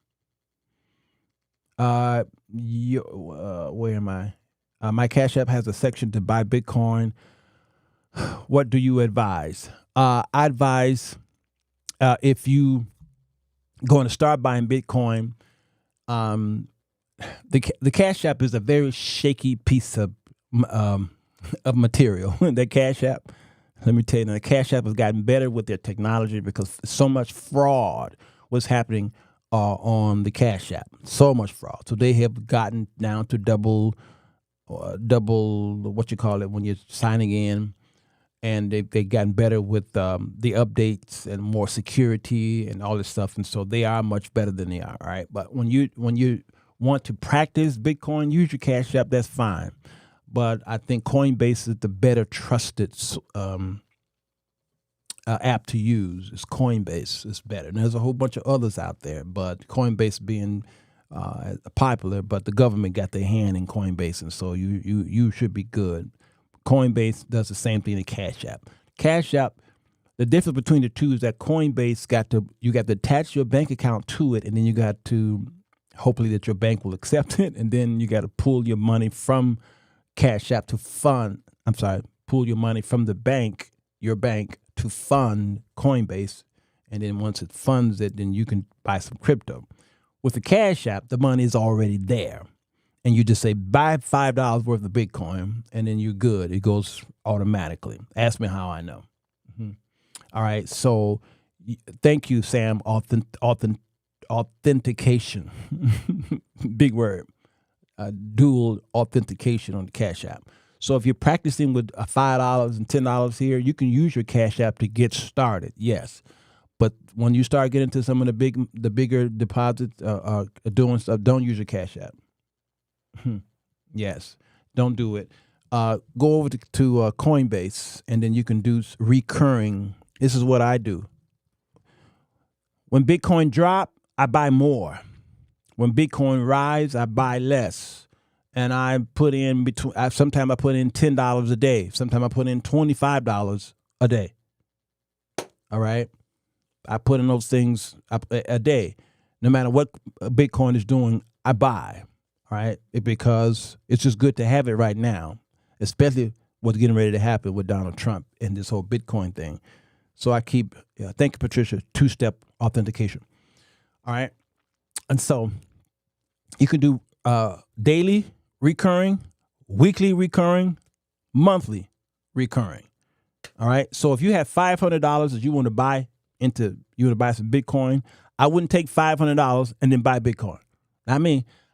Where am I? My Cash App has a section to buy Bitcoin. What do you advise? I advise if you going to start buying Bitcoin, the Cash App is a very shaky piece of material. The Cash App, let me tell you, the Cash App has gotten better with their technology because so much fraud was happening on the Cash App. So much fraud. So they have gotten down to double what you call it when you're signing in. And they've gotten better with the updates and more security and all this stuff. And so they are much better than they are, all right? But when you want to practice Bitcoin, use your Cash App, that's fine. But I think Coinbase is the better trusted app to use. It's Coinbase. It's better. And there's a whole bunch of others out there, but Coinbase being popular, but the government got their hand in Coinbase, and so you should be good. Coinbase does the same thing to Cash App. Cash App, the difference between the two is that Coinbase you got to attach your bank account to it, and then you got to hopefully that your bank will accept it, and then you got to pull your money from Cash App pull your money from your bank to fund Coinbase, and then once it funds it, then you can buy some crypto. With the Cash App, the money is already there. And you just say, buy $5 worth of Bitcoin, and then you're good. It goes automatically. Ask me how I know. Mm-hmm. All right. So thank you, Sam. Authentication. Big word. Dual authentication on the Cash App. So if you're practicing with $5 and $10 here, you can use your Cash App to get started. Yes. But when you start getting to some of the bigger deposits, doing stuff, don't use your Cash App. Yes, don't do it. Go over to Coinbase, and then you can do recurring. This is what I do. When Bitcoin drop, I buy more. When Bitcoin rise, I buy less. And I put in sometimes I put in $10 a day. Sometimes I put in $25 a day. All right. I put in those things a day. No matter what Bitcoin is doing, I buy. Right, because it's just good to have it right now, especially what's getting ready to happen with Donald Trump and this whole Bitcoin thing. So I keep, thank you, Patricia, 2-step authentication. All right, and so you can do daily recurring, weekly recurring, monthly recurring. All right, so if you have $500 that you want to buy some Bitcoin, I wouldn't take $500 and then buy Bitcoin.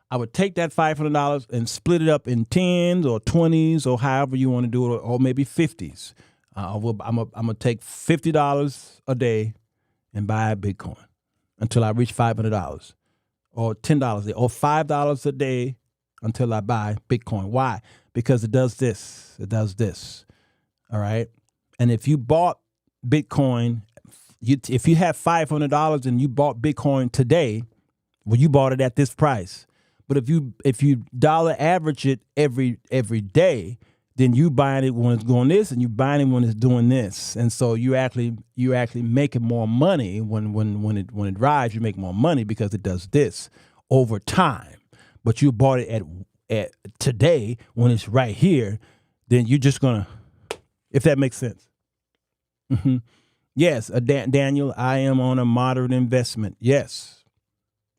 I would take that $500 and split it up in 10s or 20s or however you want to do it, or maybe 50s. I'm gonna take $50 a day and buy Bitcoin until I reach $500, or $10 a day, or $5 a day until I buy Bitcoin. Why? Because it does this. It does this. All right. And if you bought Bitcoin, if you have $500 and you bought Bitcoin today, well, you bought it at this price. But if you dollar average it every day, then you buying it when it's going this, and you buying it when it's doing this, and so you actually making more money when it rides. You make more money because it does this over time. But you bought it at today when it's right here, then you're just gonna, if that makes sense. Mm-hmm. Yes, Daniel, I am on a moderate investment. Yes,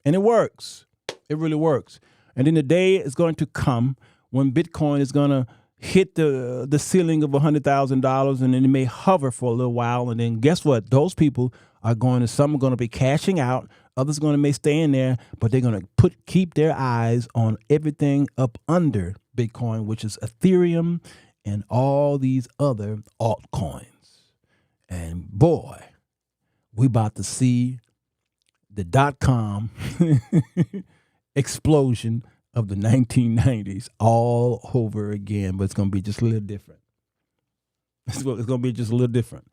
and it works. It really works. And then the day is going to come when Bitcoin is going to hit the ceiling of $100,000, and then it may hover for a little while. And then guess what? Those people are some are going to be cashing out. Others may stay in there, but they're going to keep their eyes on everything up under Bitcoin, which is Ethereum and all these other altcoins. And boy, we about to see the .com explosion of the 1990s all over again, but it's going to be just a little different. It's going to be just a little different.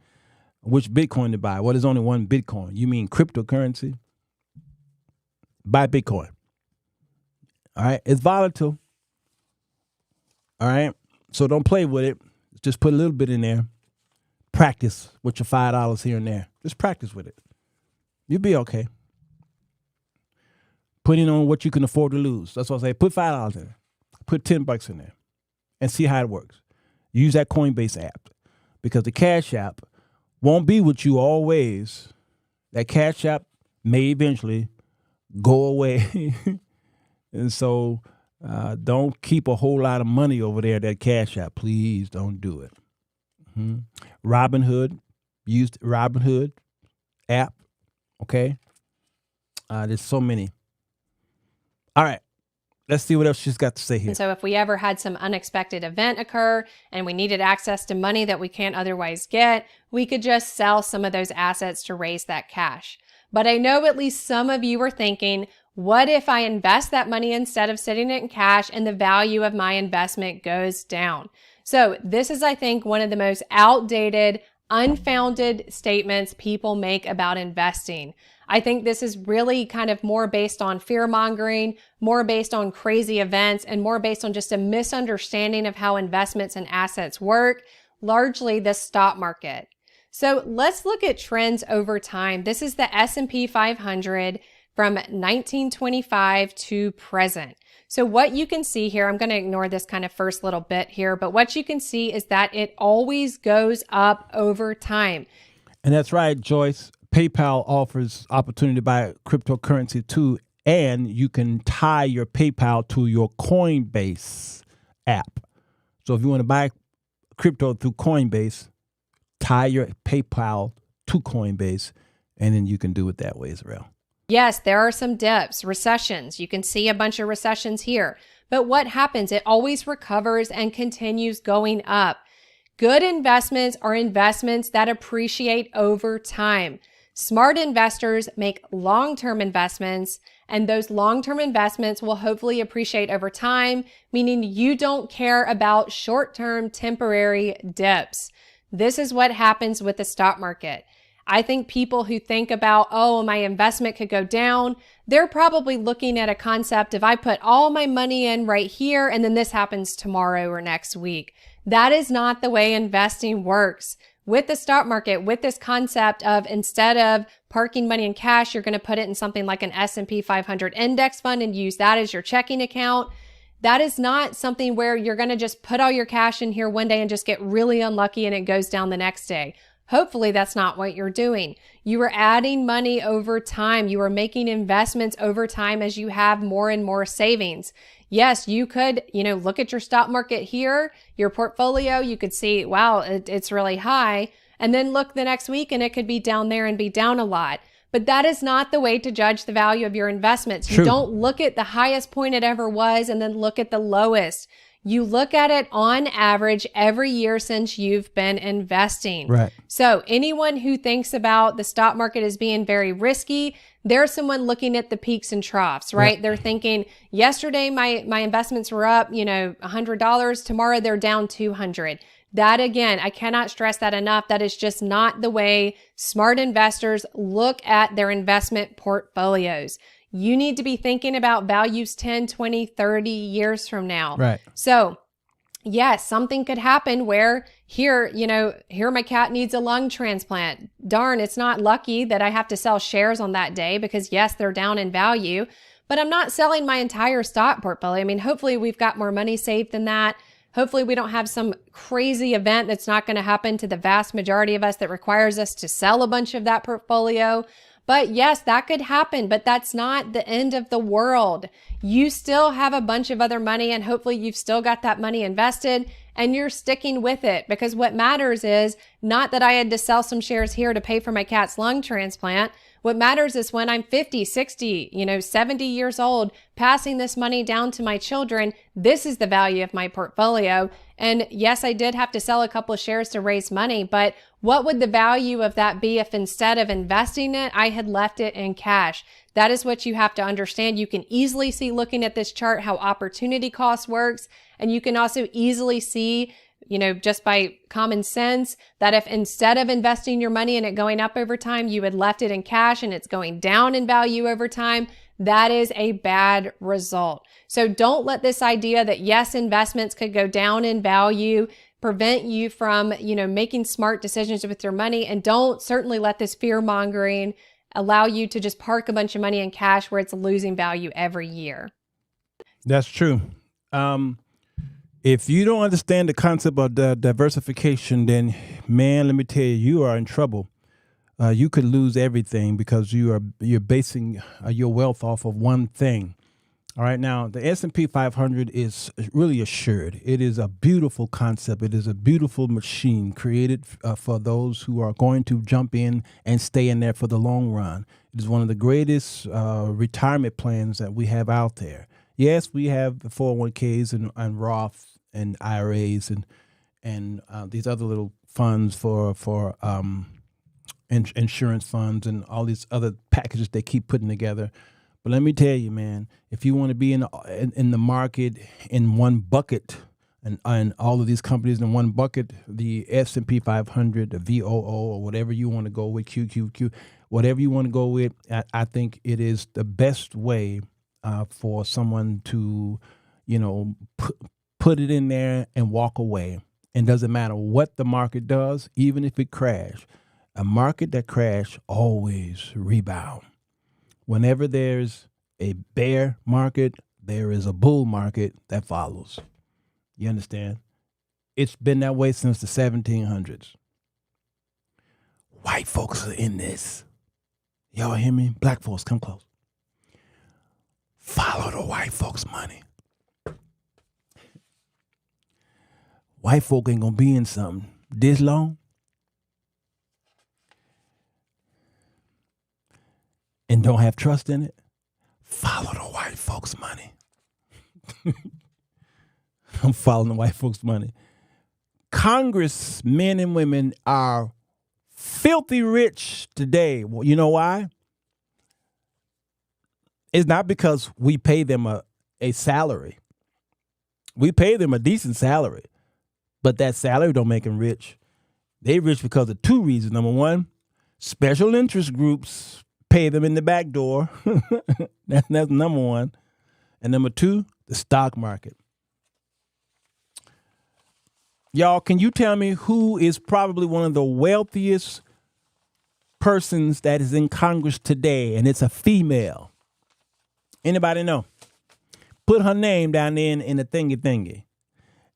Which Bitcoin to buy? Well, there's only one Bitcoin. You mean cryptocurrency? Buy Bitcoin. All right? It's volatile. All right? So don't play with it. Just put a little bit in there. Practice with your $5 here and there. Just practice with it. You'll be okay. Putting on what you can afford to lose. That's what I say. Put $5 in there. Put $10 in there and see how it works. Use that Coinbase app, because the Cash App won't be with you always. That Cash App may eventually go away. And so don't keep a whole lot of money over there, that Cash App. Please don't do it. Robinhood, used Robinhood app. Okay. There's so many. All right. Let's see what else she's got to say here. And so if we ever had some unexpected event occur and we needed access to money that we can't otherwise get, we could just sell some of those assets to raise that cash. But I know at least some of you are thinking, what if I invest that money instead of sitting it in cash and the value of my investment goes down? So this is, I think, one of the most outdated, unfounded statements people make about investing. I think this is really kind of more based on fear mongering, more based on crazy events, and more based on just a misunderstanding of how investments and assets work, largely the stock market. So let's look at trends over time. This is the S&P 500 from 1925 to present. So what you can see here, I'm going to ignore this kind of first little bit here, but what you can see is that it always goes up over time. And that's right, Joyce. PayPal offers opportunity to buy cryptocurrency too, and you can tie your PayPal to your Coinbase app. So if you want to buy crypto through Coinbase, tie your PayPal to Coinbase, and then you can do it that way as well. Yes, there are some dips, recessions. You can see a bunch of recessions here. But what happens? It always recovers and continues going up. Good investments are investments that appreciate over time. Smart investors make long-term investments, and those long-term investments will hopefully appreciate over time, meaning you don't care about short-term temporary dips. This is what happens with the stock market. I think people who think about, oh, my investment could go down, they're probably looking at a concept of I put all my money in right here and then this happens tomorrow or next week. That is not the way investing works. With the stock market, with this concept of instead of parking money in cash, you're going to put it in something like an S&P 500 index fund and use that as your checking account. That is not something where you're going to just put all your cash in here one day and just get really unlucky and it goes down the next day. Hopefully that's not what you're doing. You are adding money over time. You are making investments over time as you have more and more savings. Yes, you could, look at your stock market here, your portfolio. You could see, wow, it's really high. And then look the next week and it could be down there and be down a lot. But that is not the way to judge the value of your investments. True. You don't look at the highest point it ever was and then look at the lowest. You look at it on average every year since you've been investing. Right. So anyone who thinks about the stock market as being very risky, there's someone looking at the peaks and troughs, right? Yeah. They're thinking, yesterday my investments were up, $100. Tomorrow they're down $200. That again, I cannot stress that enough. That is just not the way smart investors look at their investment portfolios. You need to be thinking about values 10, 20, 30 years from now. Right. So yes, something could happen where here my cat needs a lung transplant. Darn, it's not lucky that I have to sell shares on that day because yes, they're down in value, but I'm not selling my entire stock portfolio. I mean, hopefully we've got more money saved than that. Hopefully we don't have some crazy event that's not going to happen to the vast majority of us that requires us to sell a bunch of that portfolio. But yes, that could happen, but that's not the end of the world. You still have a bunch of other money and hopefully you've still got that money invested and you're sticking with it, because what matters is not that I had to sell some shares here to pay for my cat's lung transplant. What matters is when I'm 50, 60, 70 years old, passing this money down to my children, this is the value of my portfolio. And yes, I did have to sell a couple of shares to raise money, but what would the value of that be if instead of investing it, I had left it in cash? That is what you have to understand. You can easily see looking at this chart how opportunity cost works. And you can also easily see, just by common sense, that if instead of investing your money and it going up over time, you had left it in cash and it's going down in value over time, that is a bad result. So don't let this idea that yes, investments could go down in value prevent you from, making smart decisions with your money. And don't certainly let this fear mongering allow you to just park a bunch of money in cash where it's losing value every year. That's true. If you don't understand the concept of diversification, then, man, let me tell you, you are in trouble. You could lose everything because you're basing your wealth off of one thing. All right, now the S&P 500 is really assured. It is a beautiful concept. It is a beautiful machine created for those who are going to jump in and stay in there for the long run. It is one of the greatest retirement plans that we have out there. Yes, we have the 401ks and Roth and IRAs and these other little funds for insurance funds and all these other packages they keep putting together. But let me tell you, man, if you want to be in the market in one bucket, and all of these companies in one bucket, the S&P 500, the VOO, or whatever you want to go with, QQQ, whatever you want to go with, I think it is the best way for someone to, put it in there and walk away. And doesn't matter what the market does, even if it crashes. A market that crashes always rebound. Whenever there's a bear market, there is a bull market that follows. You understand? It's been that way since the 1700s. White folks are in this. Y'all hear me? Black folks, come close. Follow the white folks' money. White folk ain't gonna be in something this long and don't have trust in it. Follow the white folks' money. I'm following the white folks' money. Congress men and women are filthy rich today. Well, you know why? It's not because we pay them a salary. We pay them a decent salary, but that salary don't make them rich. They rich because of two reasons. Number one, special interest groups pay them in the back door. That's number one. And number two, the stock market. Y'all, can you tell me who is probably one of the wealthiest persons that is in Congress today? And it's a female. Anybody know? Put her name down there in the thingy.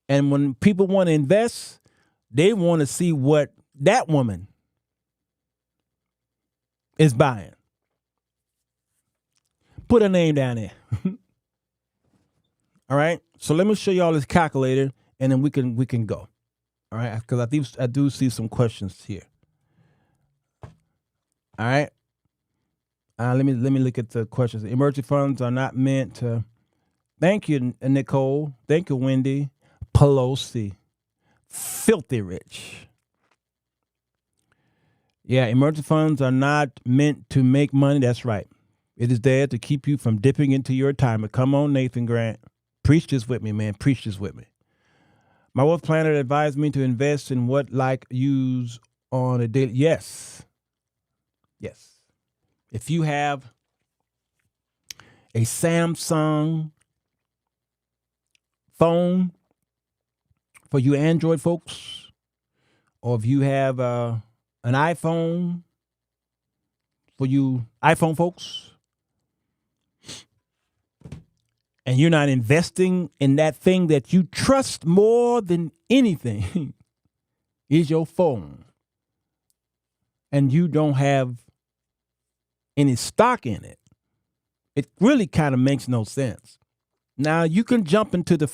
And when people want to invest, they want to see what that woman is buying. Put her name down there. All right. So let me show y'all this calculator, and then we can go. All right, because I do see some questions here. All right. Let me look at the questions. Emergency funds are not meant to. Thank you, Nicole. Thank you, Wendy. Pelosi. Filthy rich. Yeah, emergency funds are not meant to make money. That's right. It is there to keep you from dipping into your retirement. Come on, Nathan Grant. Preach this with me, man. Preach this with me. My wealth planner advised me to invest in what like use on a daily. Yes. Yes. If you have a Samsung phone for you Android folks, or if you have an iPhone for you iPhone folks, and you're not investing in that thing that you trust more than anything is your phone, and you don't have any stock in it, it really kind of makes no sense. Now you can jump into the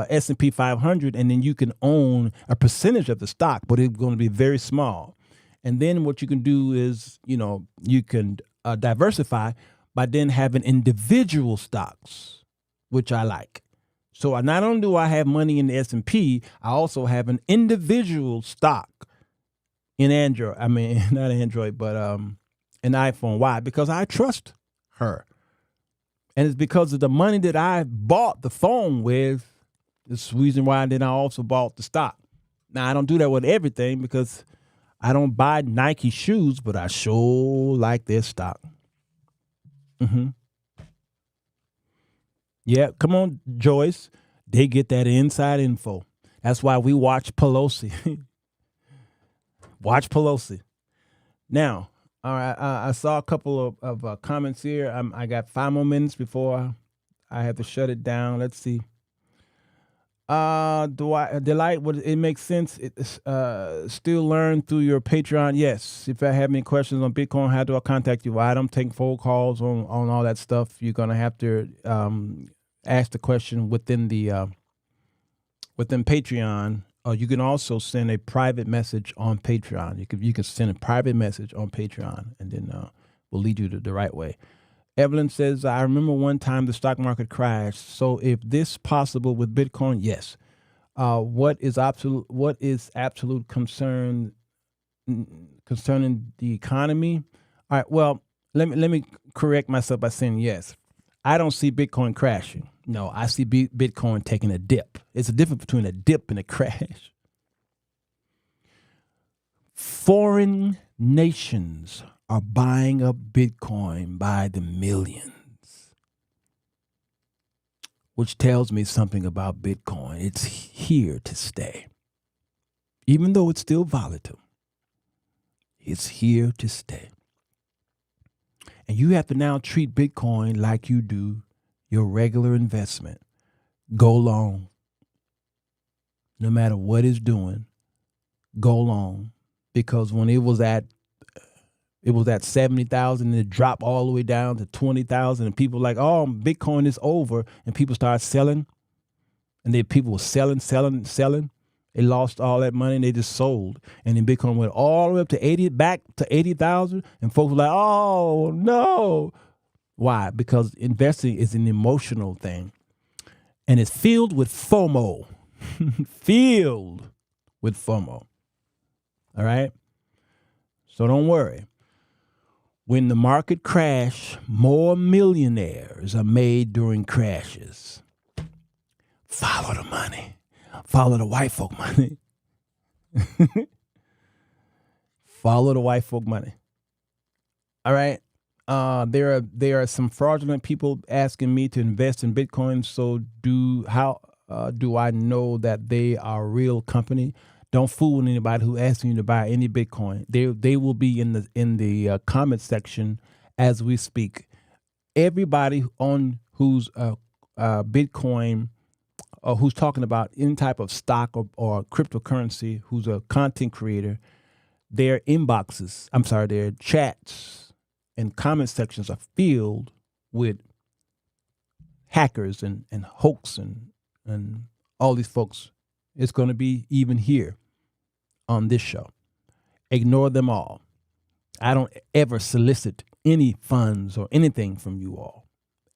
S&P 500, and then you can own a percentage of the stock, but it's going to be very small. And then what you can do is, you can diversify by then having individual stocks, which I like. So not only do I have money in the S&P, I also have an individual stock in Android. I mean, not Android, but an iPhone. Why? Because I trust her. And it's because of the money that I bought the phone with. It's the reason why then I also bought the stock. Now, I don't do that with everything because I don't buy Nike shoes, but I sure like their stock. Yeah, come on, Joyce. They get that inside info. That's why we watch Pelosi. Watch Pelosi. Now, all right, I saw a couple of comments here. I got 5 more minutes before I have to shut it down. Let's see. Delight? Would it make sense? Still learn through your Patreon? Yes. If I have any questions on Bitcoin, how do I contact you? Well, I don't take phone calls on all that stuff. You're gonna have to ask the question within Patreon. Or you can also send a private message on Patreon. You can send a private message on Patreon, and then we'll lead you to the right way. Evelyn says, I remember one time the stock market crashed. So if this possible with Bitcoin, yes. What is absolute concern concerning the economy? All right. Well, let me correct myself by saying yes. I don't see Bitcoin crashing. No, I see Bitcoin taking a dip. It's a difference between a dip and a crash. Foreign nations are buying up Bitcoin by the millions, which tells me something about Bitcoin. It's here to stay. Even though it's still volatile, it's here to stay. And you have to now treat Bitcoin like you do your regular investment. Go long. No matter what it's doing, go long. Because when it was at 70,000 and it dropped all the way down to 20,000 and people were like, oh, Bitcoin is over, and people started selling, and then people were selling. They lost all that money and they just sold. And then Bitcoin went all the way up to back to 80,000, and folks were like, oh no. Why? Because investing is an emotional thing, and it's filled with FOMO. Filled with FOMO. All right? So don't worry. When the market crash, more millionaires are made during crashes. Follow the money. Follow the white folk money. Follow the white folk money. All right? There are some fraudulent people asking me to invest in Bitcoin. So how do I know that they are a real company? Don't fool anybody who asks you to buy any Bitcoin. They will be in the comment section as we speak. Everybody on who's Bitcoin or who's talking about any type of stock or cryptocurrency, who's a content creator, their chats and comment sections are filled with hackers and hoax and all these folks. It's going to be even here on this show. Ignore them all. I don't ever solicit any funds or anything from you all,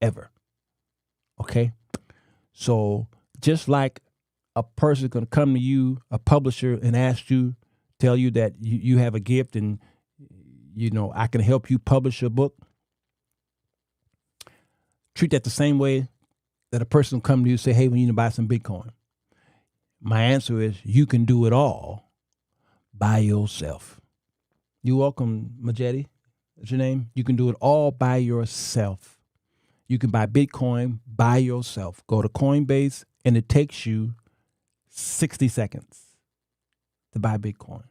ever. Okay? So just like a person going to come to you, a publisher, and tell you that you have a gift and, I can help you publish a book. Treat that the same way that a person will come to you and say, hey, we need to buy some Bitcoin. My answer is you can do it all by yourself. You're welcome, Majetti. That's your name. You can do it all by yourself. You can buy Bitcoin by yourself. Go to Coinbase, and it takes you 60 seconds to buy Bitcoin.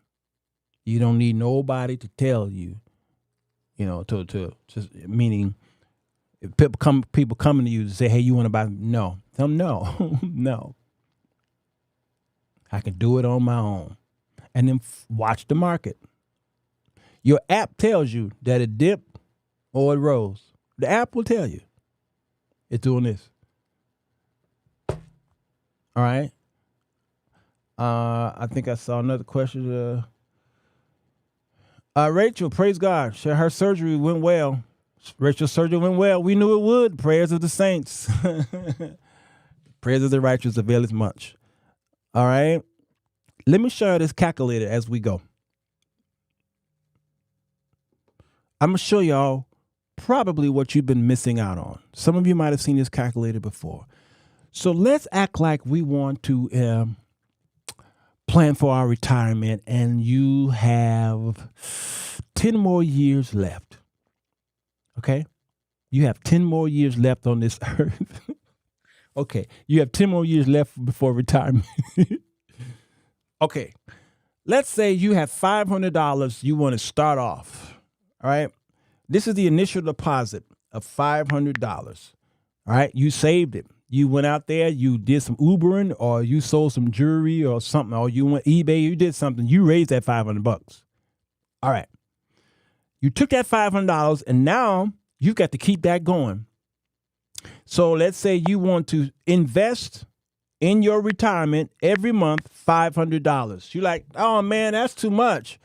You don't need nobody to tell you, to just meaning if people coming to you to say, hey, you want to buy? No. Tell them no. No. I can do it on my own. And then watch the market. Your app tells you that it dipped or it rose. The app will tell you. It's doing this. All right. I think I saw another question. Rachel, praise God. Her surgery went well. Rachel's surgery went well. We knew it would. Prayers of the saints. Prayers of the righteous availeth much. All right. Let me show you this calculator as we go. I'm going to show y'all probably what you've been missing out on. Some of you might have seen this calculator before. So let's act like we want to plan for our retirement and you have 10 more years left. Okay? You have 10 more years left on this earth. Okay. You have 10 more years left before retirement. Okay. Let's say you have $500 you want to start off. All right. This is the initial deposit of $500. All right. You saved it. You went out there, you did some Ubering or you sold some jewelry or something, or you went eBay, you did something. You raised that $500. All right. You took that $500 and now you've got to keep that going. So let's say you want to invest in your retirement every month, $500. You're like, oh man, that's too much.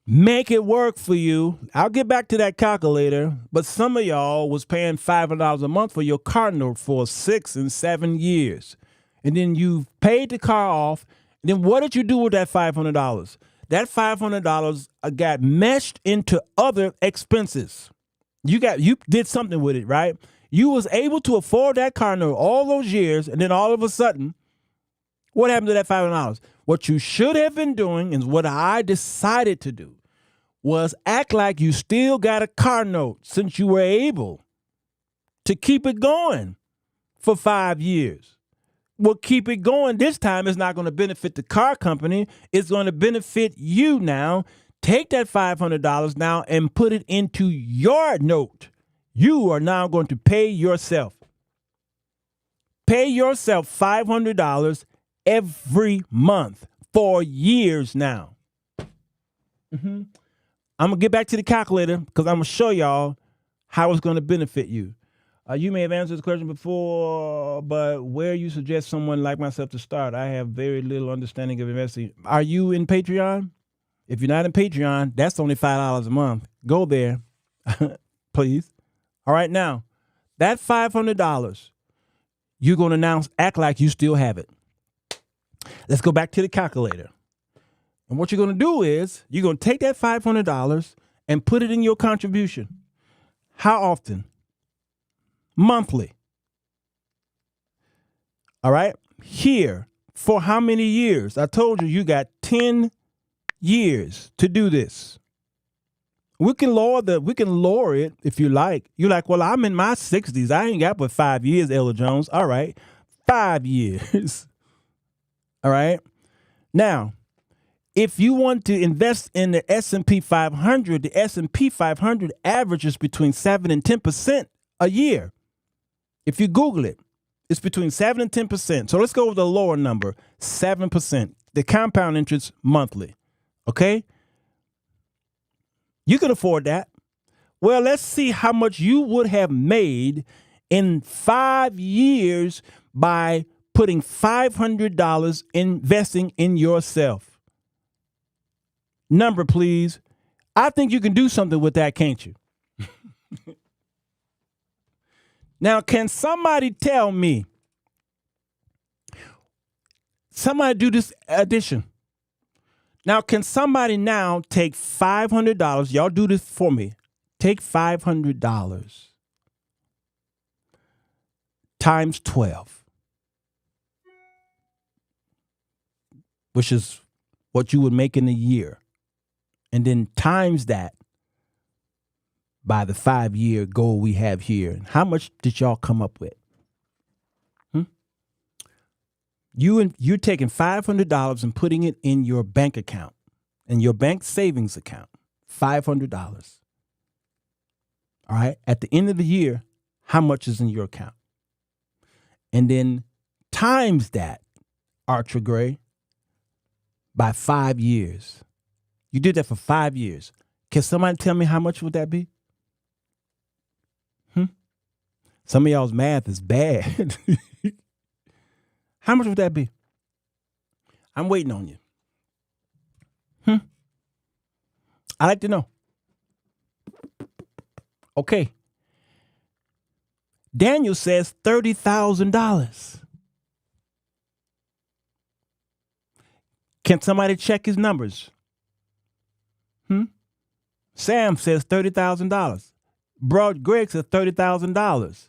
Make it work for you. I'll get back to that calculator, but some of y'all was paying $500 a month for your car note for 6 and 7 years. And then you paid the car off. And then what did you do with that $500? That $500 got meshed into other expenses. You did something with it, right? You was able to afford that car note all those years, and then all of a sudden, what happened to that $500? What you should have been doing, and what I decided to do, was act like you still got a car note since you were able to keep it going for 5 years. Well, keep it going. This time it's not going to benefit the car company. It's going to benefit you now. Take that $500 now and put it into your note. You are now going to pay yourself. Pay yourself $500 every month for years now. I'm going to get back to the calculator because I'm going to show y'all how it's going to benefit you. You may have answered this question before, but where you suggest someone like myself to start? I have very little understanding of investing. Are you in Patreon? If you're not in Patreon, that's only $5 a month. Go there, please. All right, now, that $500, you're going to now act like you still have it. Let's go back to the calculator. And what you're going to do is you're going to take that $500 and put it in your contribution. How often? Monthly. All right. Here, for how many years? I told you got 10 years to do this. We can lower it if you like. You're like, well, I'm in my 60s. I ain't got but 5 years, Ella Jones. All right. 5 years. All right. Now, if you want to invest in the S&P 500, the S&P 500 averages between 7 and 10% a year. If you Google it, it's between 7 and 10%. So let's go with the lower number, 7%, the compound interest monthly. Okay? You can afford that. Well, let's see how much you would have made in 5 years by putting $500 investing in yourself. Number, please. I think you can do something with that, can't you? Now, can somebody tell me? Somebody do this addition. Now, can somebody now take $500? Y'all do this for me. Take $500 times 12. which is what you would make in a year, and then times that by the 5-year goal we have here, how much did y'all come up with? You're taking $500 and putting it in your bank account, in your bank savings account, $500. All right. At the end of the year, how much is in your account? And then times that, Archer Gray, by 5 years. You did that for 5 years. Can somebody tell me how much would that be? Some of y'all's math is bad. How much would that be? I'm waiting on you. I'd like to know. Okay. Daniel says $30,000. Can somebody check his numbers? Sam says $30,000. Bro, Greg says $30,000.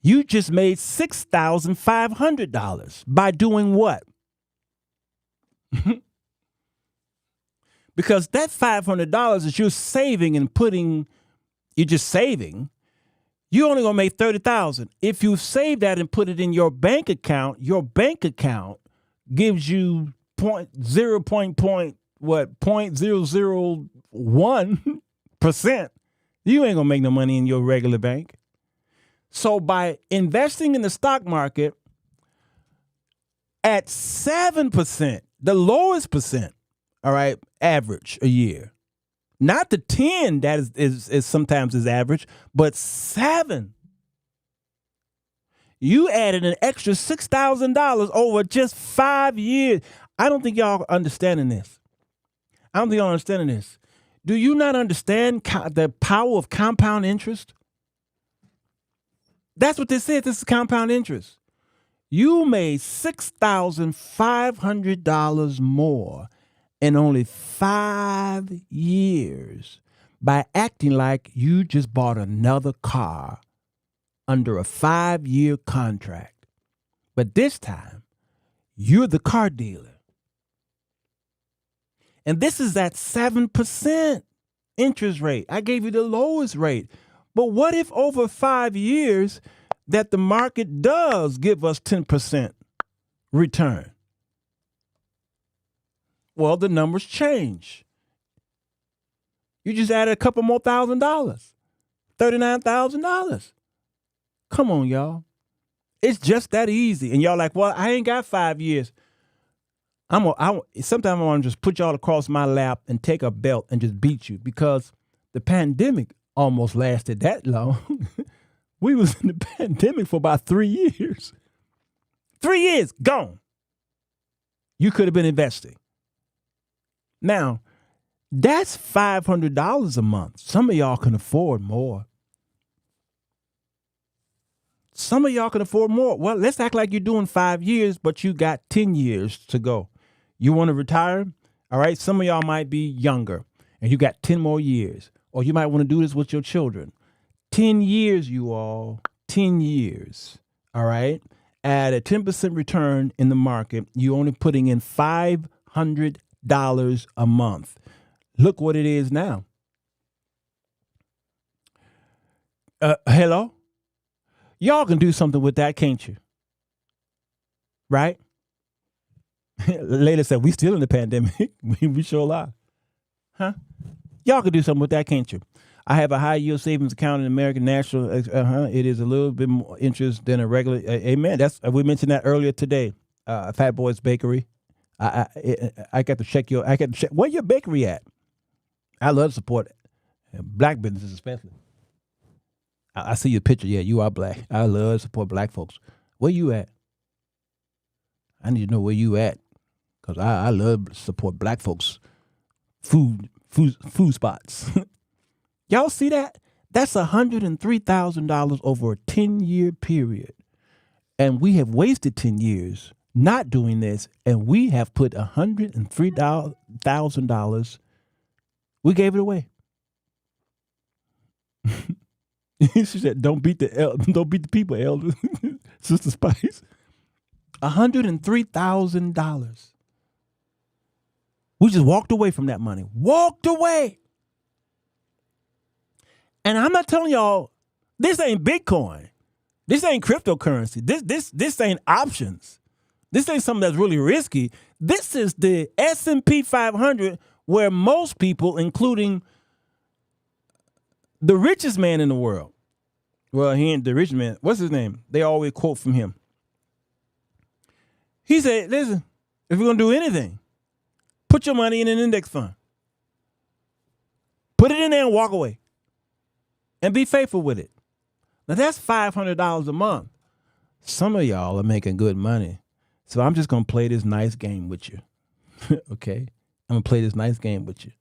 You just made $6,500 by doing what? Because that $500 that you're saving and you're just saving, you're only gonna make $30,000. If you save that and put it in your bank account gives you 0.001%. You ain't gonna make no money in your regular bank. So by investing in the stock market at 7%, the lowest percent, all right, average a year, not the 10 that is sometimes is average, but 7. You added an extra $6,000 over just 5 years. I don't think y'all are understanding this. Do you not understand the power of compound interest? That's what this is. This is compound interest. You made $6,500 more in only 5 years by acting like you just bought another car under a 5-year contract. But this time, you're the car dealer. And this is at 7% interest rate. I gave you the lowest rate. But what if over 5 years that the market does give us 10% return? Well, the numbers change. You just added a couple more $1,000, $39,000. Come on, y'all. It's just that easy. And y'all like, well, I ain't got 5 years. Sometimes I want to just put y'all across my lap and take a belt and just beat you, because the pandemic almost lasted that long. We was in the pandemic for about 3 years. 3 years, gone. You could have been investing. Now, that's $500 a month. Some of y'all can afford more. Some of y'all can afford more. Well, let's act like you're doing 5 years, but you got 10 years to go. You want to retire? All right. Some of y'all might be younger and you got 10 more years. Or you might want to do this with your children. 10 years, you all. 10 years. All right. At a 10% return in the market, you're only putting in $500 a month. Look what it is now. Hello? Y'all can do something with that, can't you? Right? Later said, we still in the pandemic. we sure are. Huh? Y'all can do something with that, can't you? I have a high yield savings account in American National. It is a little bit more interest than a regular. Amen. We mentioned that earlier today. Fat Boy's Bakery. I got to check where your bakery at? I love to support black businesses, especially. I see your picture. Yeah, you are black. I love to support black folks. Where you at? I need to know where you at, because I love to support black folks. Food spots. Y'all see that? That's $103,000 over a 10-year period. And we have wasted 10 years not doing this, and we have put $103,000. We gave it away. She said, "Don't beat the people, Elder." Sister Spice. $103,000. We just walked away from that money. Walked away. And I'm not telling y'all, this ain't Bitcoin. This ain't cryptocurrency. This ain't options. This ain't something that's really risky. This is the S&P 500, where most people, including the richest man in the world, well, he ain't the rich man. What's his name? They always quote from him. He said, listen, if you're going to do anything, put your money in an index fund. Put it in there and walk away. And be faithful with it. Now, that's $500 a month. Some of y'all are making good money. So I'm just going to play this nice game with you. Okay? I'm going to play this nice game with you.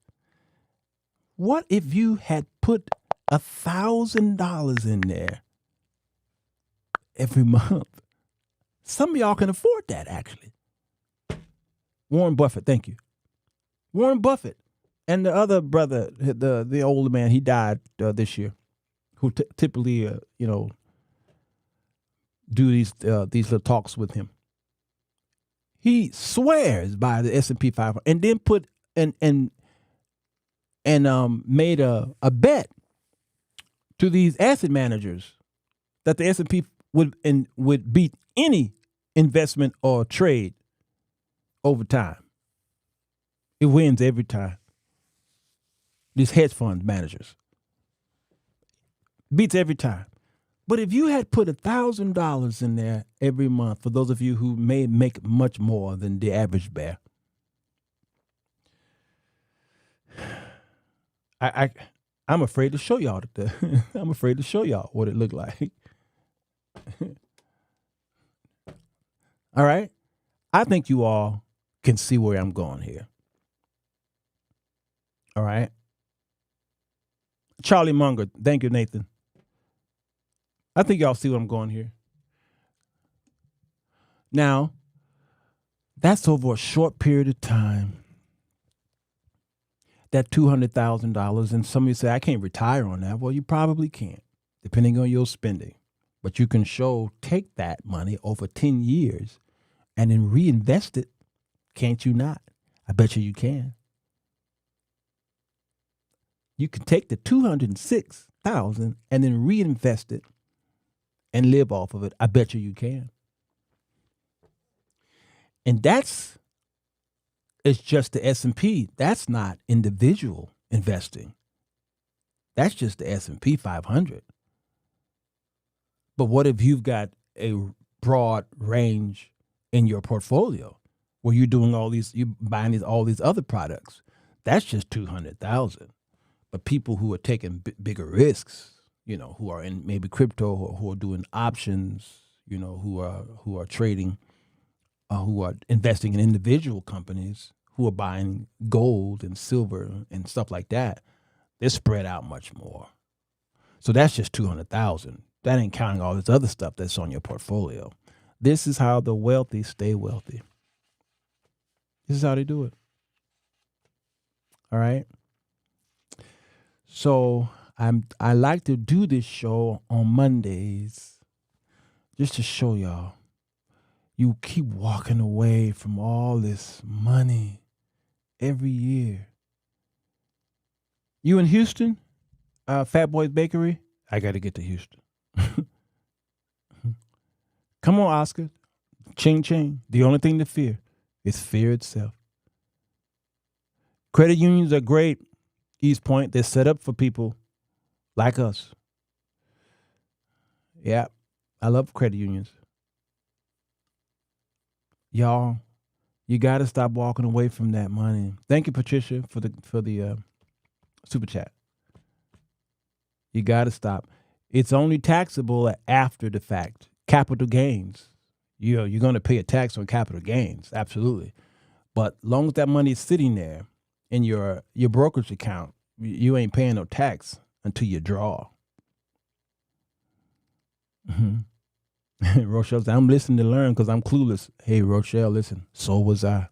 What if you had put $1,000 in there every month? Some of y'all can afford that, actually. Warren Buffett, thank you. Warren Buffett. And the other brother, the older man, he died this year, who typically, do these little talks with him. He swears by the S&P 500, and then put and made a bet to these asset managers that the S&P would beat any investment or trade over time. It wins every time. These hedge fund managers beats every time. But if you had put $1,000 in there every month, for those of you who may make much more than the average bear, I'm afraid to show y'all I'm afraid to show y'all what it looked like. All right, I think you all can see where I'm going here. All right, Charlie Munger, thank you, Nathan. I think y'all see what I'm going here. Now, that's over a short period of time. That $200,000, and some of you say, I can't retire on that. Well, you probably can't, depending on your spending. But you can take that money over 10 years and then reinvest it. Can't you not? I bet you can. You can take the $206,000 and then reinvest it and live off of it. I bet you can. And it's just the S&P. That's not individual investing. That's just the S&P 500. But what if you've got a broad range in your portfolio where you're doing you're buying all these other products? That's just $200,000. But people who are taking bigger risks, who are in maybe crypto or who are doing options, who are trading, who are investing in individual companies, who are buying gold and silver and stuff like that, they're spread out much more. So that's just $200,000. That ain't counting all this other stuff that's on your portfolio. This is how the wealthy stay wealthy. This is how they do it. All right. So I like to do this show on Mondays just to show y'all. You keep walking away from all this money every year. You in Houston? Fat Boy's Bakery? I got to get to Houston. Come on, Oscar. Ching, ching. The only thing to fear is fear itself. Credit unions are great. East Point, they're set up for people like us. Yeah, I love credit unions. Y'all, you got to stop walking away from that money. Thank you, Patricia, for the super chat. You got to stop. It's only taxable after the fact. Capital gains. You're going to pay a tax on capital gains, absolutely. But long as that money is sitting there in your brokerage account, you ain't paying no tax until you draw. Mm-hmm. Rochelle said, I'm listening to learn because I'm clueless. Hey, Rochelle, listen. So was I.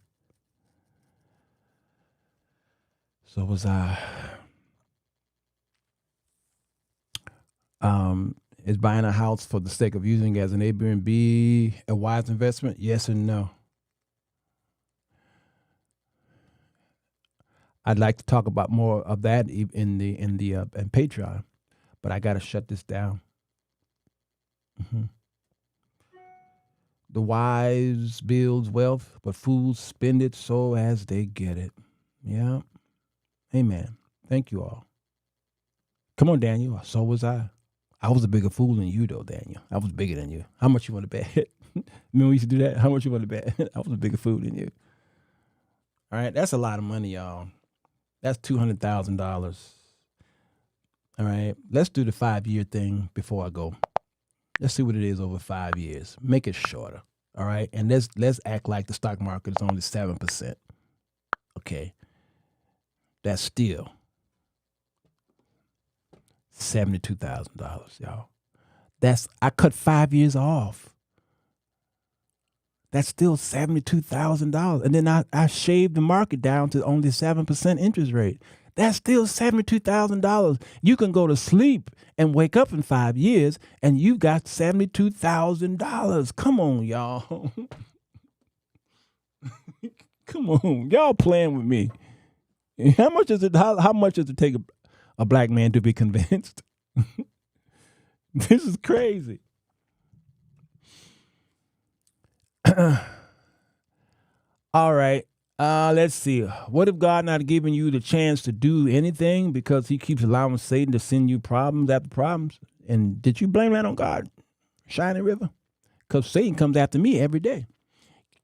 Is buying a house for the sake of using it as an Airbnb a wise investment? Yes and no. I'd like to talk about more of that in Patreon, but I got to shut this down. The wise builds wealth, but fools spend it so as they get it. Yeah. Amen. Thank you all. Come on, Daniel. So was I. I was a bigger fool than you, though, Daniel. I was bigger than you. How much you want to bet? Remember we used to do that? How much you want to bet? I was a bigger fool than you. All right, that's a lot of money, y'all. That's $200,000. All right, let's do the 5-year thing before I go. Let's see what it is over 5 years. Make it shorter. All right, and let's act like the stock market is only 7%. Okay, that's still $72,000, y'all. I cut 5 years off. That's still $72,000. And then I shaved the market down to only 7% interest rate. That's still $72,000. You can go to sleep and wake up in 5 years and you got $72,000. Come on, y'all. Come on. Y'all playing with me. How much does it take a black man to be convinced? This is crazy. All right. Let's see. What if God not giving you the chance to do anything because he keeps allowing Satan to send you problems after problems? And did you blame that on God? Shining River? Because Satan comes after me every day.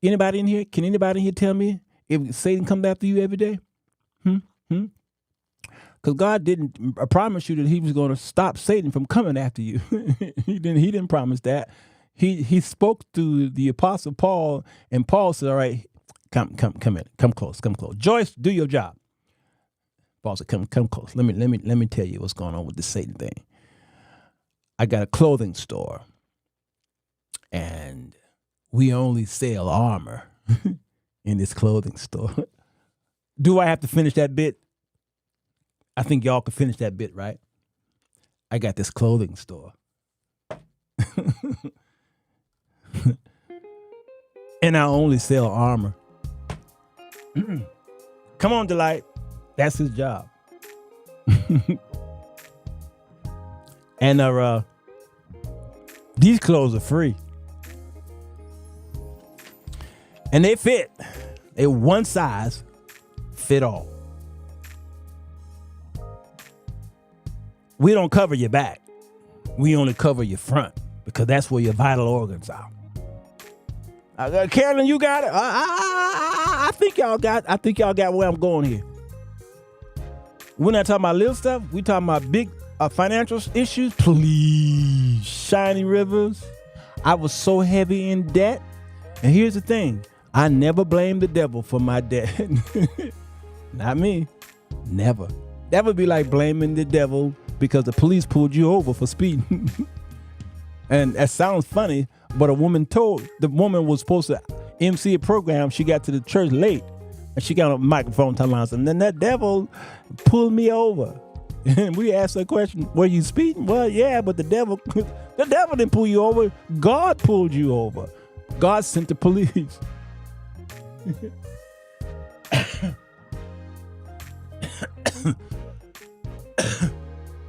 Anybody in here? Can anybody in here tell me if Satan comes after you every day? Because God didn't promise you that he was going to stop Satan from coming after you. He didn't promise that. He spoke to the Apostle Paul, and Paul said, all right, come in, come close. Joyce, do your job. Paul said, come close. Let me tell you what's going on with this Satan thing. I got a clothing store, and we only sell armor in this clothing store. Do I have to finish that bit? I think y'all can finish that bit, right? I got this clothing store. And I only sell armor. Come on, Delight. That's his job. And these clothes are free. And they fit. They one size fit all. We don't cover your back. We only cover your front because that's where your vital organs are. Carolyn, you got it. I think y'all got where I'm going here. We're not talking about little stuff. We're talking about big financial issues. Please, Shiny Rivers. I was so heavy in debt. And here's the thing. I never blame the devil for my debt. Not me. Never. That would be like blaming the devil because the police pulled you over for speeding. And that sounds funny, but the woman was supposed to MC a program. She got to the church late, and she got on a microphone telling us, and then that devil pulled me over. And we asked her a question, were you speeding? Well, yeah, but the devil didn't pull you over. God pulled you over. God sent the police.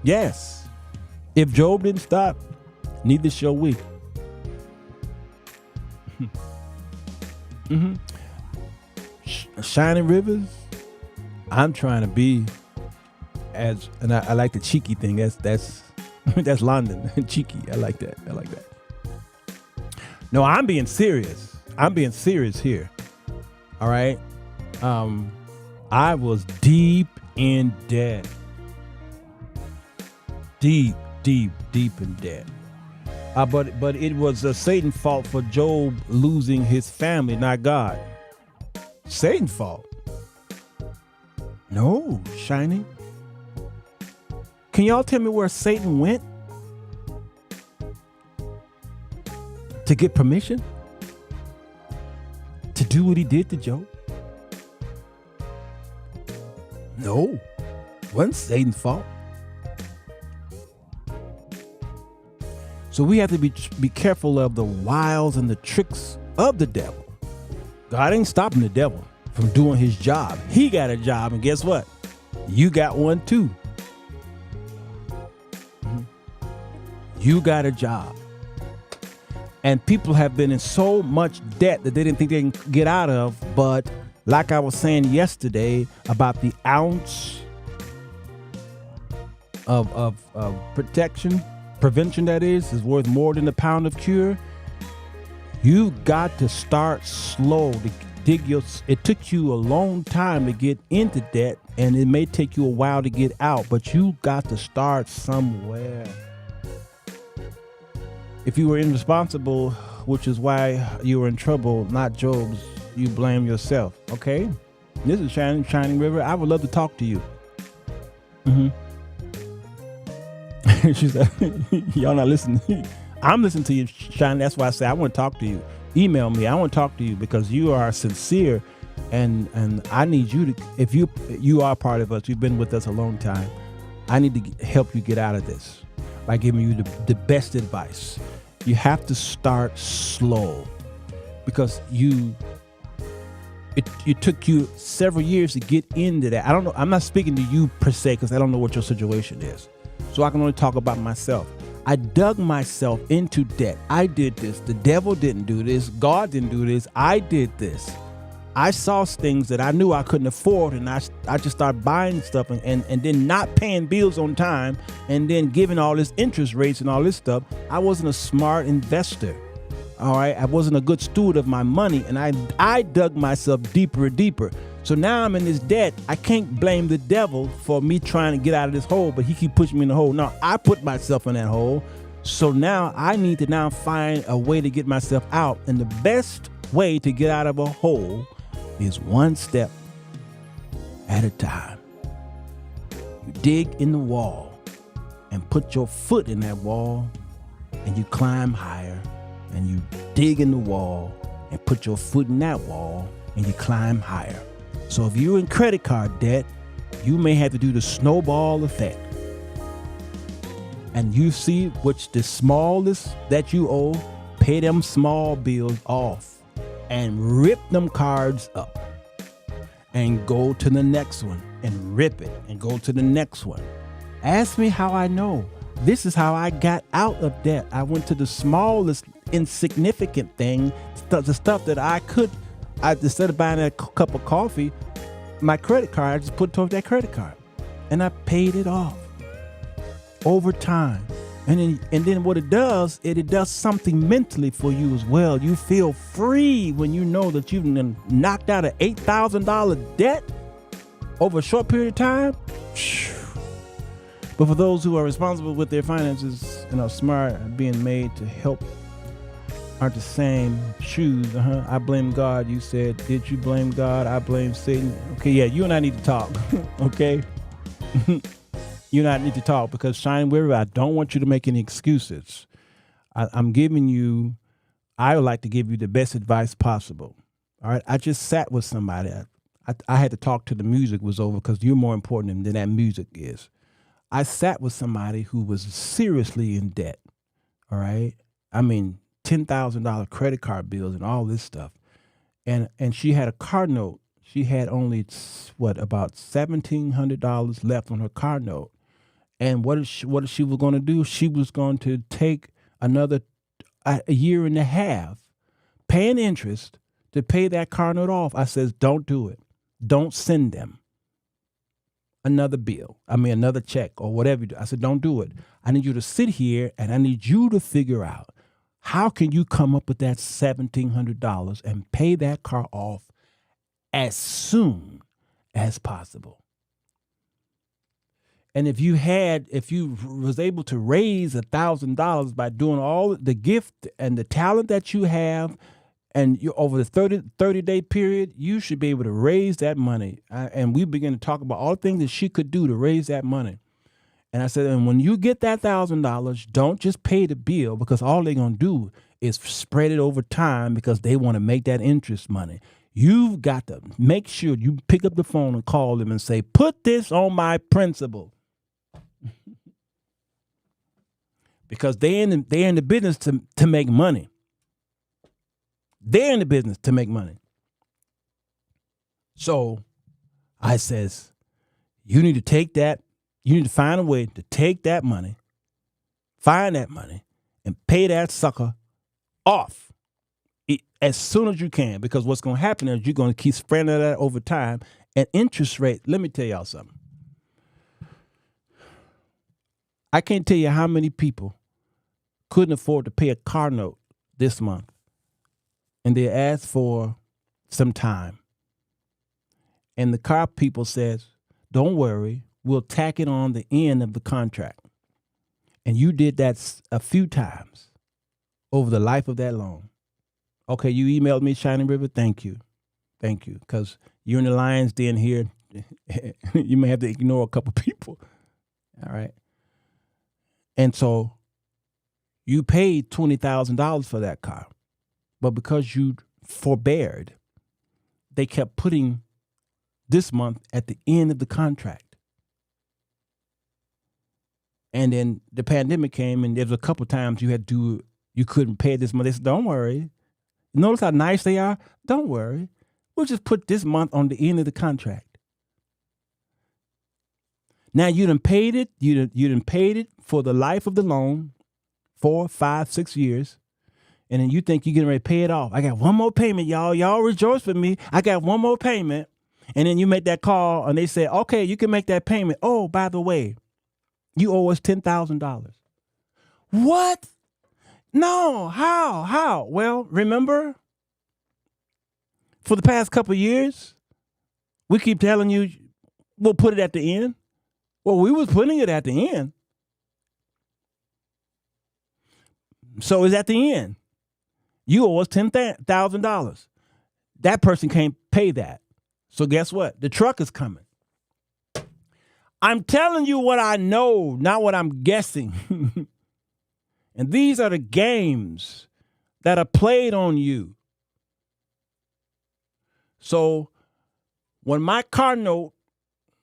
Yes. If Job didn't stop, neither shall we. Shining Rivers, I'm trying to be and I like the cheeky thing. That's London. Cheeky. I like that. No, I'm being serious. Here. All right. I was deep in debt. Deep in debt. But it was Satan's fault for Job losing his family, not God. Satan's fault. No, Shiny. Can y'all tell me where Satan went to get permission to do what he did to Job? No, wasn't Satan's fault. So we have to be careful of the wiles and the tricks of the devil. God ain't stopping the devil from doing his job. He got a job, and guess what? You got one too. You got a job. And people have been in so much debt that they didn't think they can get out of. But like I was saying yesterday about the ounce of prevention that is worth more than a pound of cure. You've got to start slow to dig it took you a long time to get into debt, and it may take you a while to get out, but you got to start somewhere. If you were irresponsible, which is why you were in trouble, not Job's, you blame yourself. Okay? This is Shining River. I would love to talk to you. She said, y'all not listening. I'm listening to you, Shining. That's why I say I want to talk to you. Email me. I want to talk to you because you are sincere, and I need you to. If you are part of us, you've been with us a long time. I need to help you get out of this by giving you the best advice. You have to start slow because it took you several years to get into that. I don't know. I'm not speaking to you per se because I don't know what your situation is. So I can only talk about myself. I dug myself into debt. I did this. The devil didn't do this. God didn't do this. I did this. I saw things that I knew I couldn't afford, and I just started buying stuff and then not paying bills on time, and then giving all this interest rates and all this stuff. I wasn't a smart investor. All right. I wasn't a good steward of my money, and I dug myself deeper and deeper. So now I'm in this debt. I can't blame the devil for me trying to get out of this hole, but he keep pushing me in the hole. No, I put myself in that hole. So now I need to now find a way to get myself out. And the best way to get out of a hole is one step at a time. You dig in the wall and put your foot in that wall, and you climb higher, and you dig in the wall and put your foot in that wall, and you climb higher. So if you're in credit card debt, you may have to do the snowball effect. And you see which the smallest that you owe, pay them small bills off and rip them cards up and go to the next one and rip it and go to the next one. Ask me how I know. This is how I got out of debt. I went to the smallest insignificant thing, the stuff that instead of buying a cup of coffee, my credit card, I just put towards that credit card, and I paid it off over time. And then what it does something mentally for you as well. You feel free when you know that you've knocked out an $8,000 debt over a short period of time. But for those who are responsible with their finances and are smart and being made to help aren't the same shoes. I blame God. You said, did you blame God? I blame Satan. Okay, yeah, you and I need to talk. Okay? You and I need to talk because Shining River, I don't want you to make any excuses. I would like to give you the best advice possible. All right? I just sat with somebody. I had to talk till the music was over because you're more important than that music is. I sat with somebody who was seriously in debt. All right? I mean, $10,000 credit card bills and all this stuff. And she had a car note. She had only, about $1,700 left on her car note. And what she was going to do? She was going to take another a year and a half paying interest to pay that car note off. I says, don't do it. Don't send them another another check or whatever you do. I said, don't do it. I need you to sit here and I need you to figure out how can you come up with that $1,700 and pay that car off as soon as possible. And if you was able to raise $1,000 by doing all the gift and the talent that you have, and you over the 30-day period, you should be able to raise that money. And we began to talk about all the things that she could do to raise that money. And I said, and when you get that $1,000, don't just pay the bill because all they're going to do is spread it over time because they want to make that interest money. You've got to make sure you pick up the phone and call them and say, put this on my principal. because they're in the business to make money. They're in the business to make money. So I says, you need to take that. You need to find a way to take that money, find that money, and pay that sucker off as soon as you can. Because what's going to happen is you're going to keep spreading that over time. And interest rate, let me tell y'all something. I can't tell you how many people couldn't afford to pay a car note this month. And they asked for some time. And the car people says, don't worry, we'll tack it on the end of the contract. And you did that a few times over the life of that loan. Okay, you emailed me, Shining River. Thank you. Thank you. Because you're in the lion's den here. You may have to ignore a couple people. All right. And so you paid $20,000 for that car. But because you forbeared, they kept putting this month at the end of the contract. And then the pandemic came, and there was a couple times you couldn't pay this month. They said, don't worry. Notice how nice they are? Don't worry. We'll just put this month on the end of the contract. Now you done paid it. You done paid it for the life of the loan, 4, 5, 6 years. And then you think you're getting ready to pay it off. I got one more payment, y'all. Y'all rejoice with me. I got one more payment. And then you make that call and they say, okay, you can make that payment. Oh, by the way, you owe us $10,000. What? No, how? Well, remember, for the past couple of years, we keep telling you we'll put it at the end. Well, we was putting it at the end. So it's at the end. You owe us $10,000. That person can't pay that. So guess what? The truck is coming. I'm telling you what I know, not what I'm guessing. And these are the games that are played on you. So when my car note,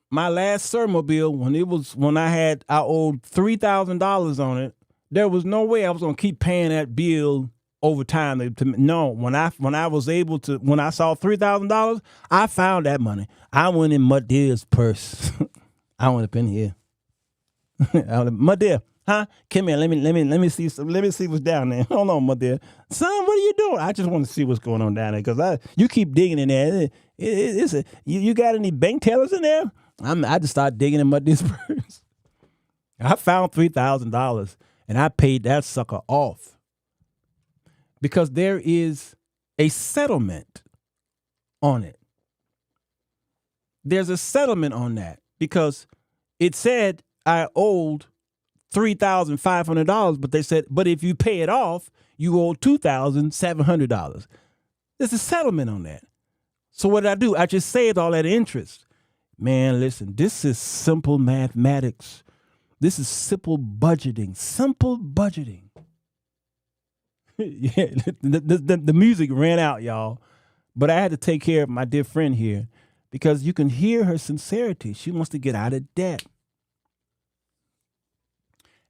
my last Sirwalterj, I owed $3,000 on it, there was no way I was going to keep paying that bill over time. No, when I saw $3,000, I found that money. I went in Muddear's purse. I went up in here. Muddear, huh? Come here. Let me see what's down there. Hold on, Muddear. Son, what are you doing? I just want to see what's going on down there because you keep digging in there. You got any bank tellers in there? I just started digging in Muddear's purse. I found $3,000 and I paid that sucker off because there is a settlement on it. There's a settlement on that because it said I owed $3,500, but they said, but if you pay it off, you owe $2,700. There's a settlement on that. So what did I do? I just saved all that interest. Man, listen, this is simple mathematics. This is simple budgeting. Simple budgeting. Yeah, the music ran out, y'all. But I had to take care of my dear friend here because you can hear her sincerity. She wants to get out of debt.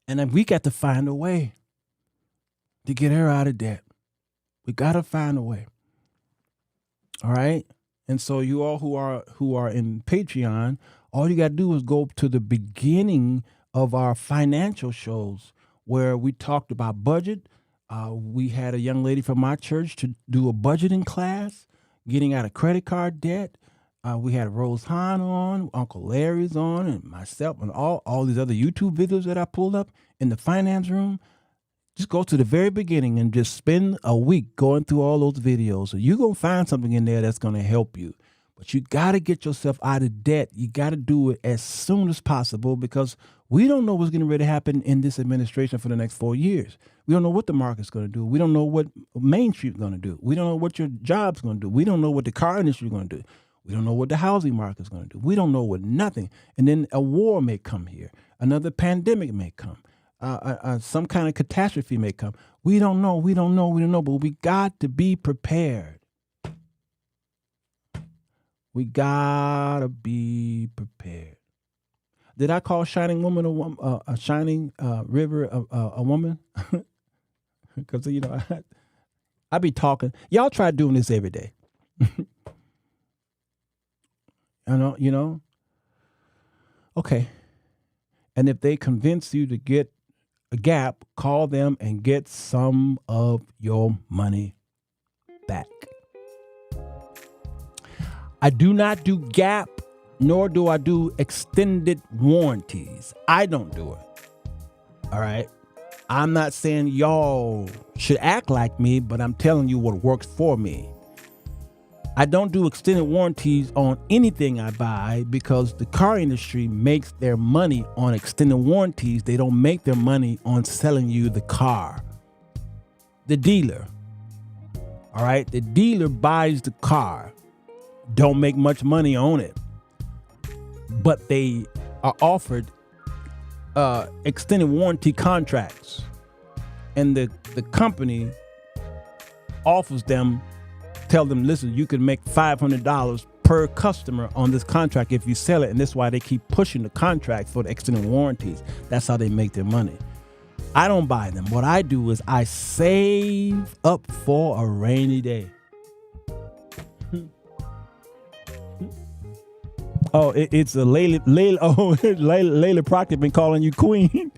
And then we got to find a way to get her out of debt. We got to find a way. All right? And so you all who are in Patreon, all you got to do is go to the beginning of our financial shows where we talked about budget. We had a young lady from my church to do a budgeting class, getting out of credit card debt. We had Rose Hahn on, Uncle Larry's on, and myself, and all these other YouTube videos that I pulled up in the finance room. Just go to the very beginning and just spend a week going through all those videos. So you're going to find something in there that's going to help you. But you got to get yourself out of debt. You got to do it as soon as possible because we don't know what's going to really happen in this administration for the next 4 years. We don't know what the market's going to do. We don't know what Main Street's going to do. We don't know what your job's going to do. We don't know what the car industry is going to do. We don't know what the housing market's going to do. We don't know what nothing. And then a war may come here. Another pandemic may come. Some kind of catastrophe may come. We don't know. But we got to be prepared. We got to be prepared. Did I call shining woman a shining river a woman? Because I be talking. Y'all try doing this every day. You know. Okay. And if they convince you to get a Gap, call them and get some of your money back. I do not do Gap, nor do I do extended warranties. I don't do it. All right. I'm not saying y'all should act like me, but I'm telling you what works for me. I don't do extended warranties on anything I buy because the car industry makes their money on extended warranties. They don't make their money on selling you the car. The dealer, all right? The dealer buys the car, don't make much money on it, but they are offered extended warranty contracts, and the company offers them, tell them, listen, you can make $500 per customer on this contract if you sell it, and that's why they keep pushing the contract for the extended warranties. That's how they make their money. I don't buy them. What I do is I save up for a rainy day. Oh, it's a Layla. Oh, Layla Proctor been calling you queen.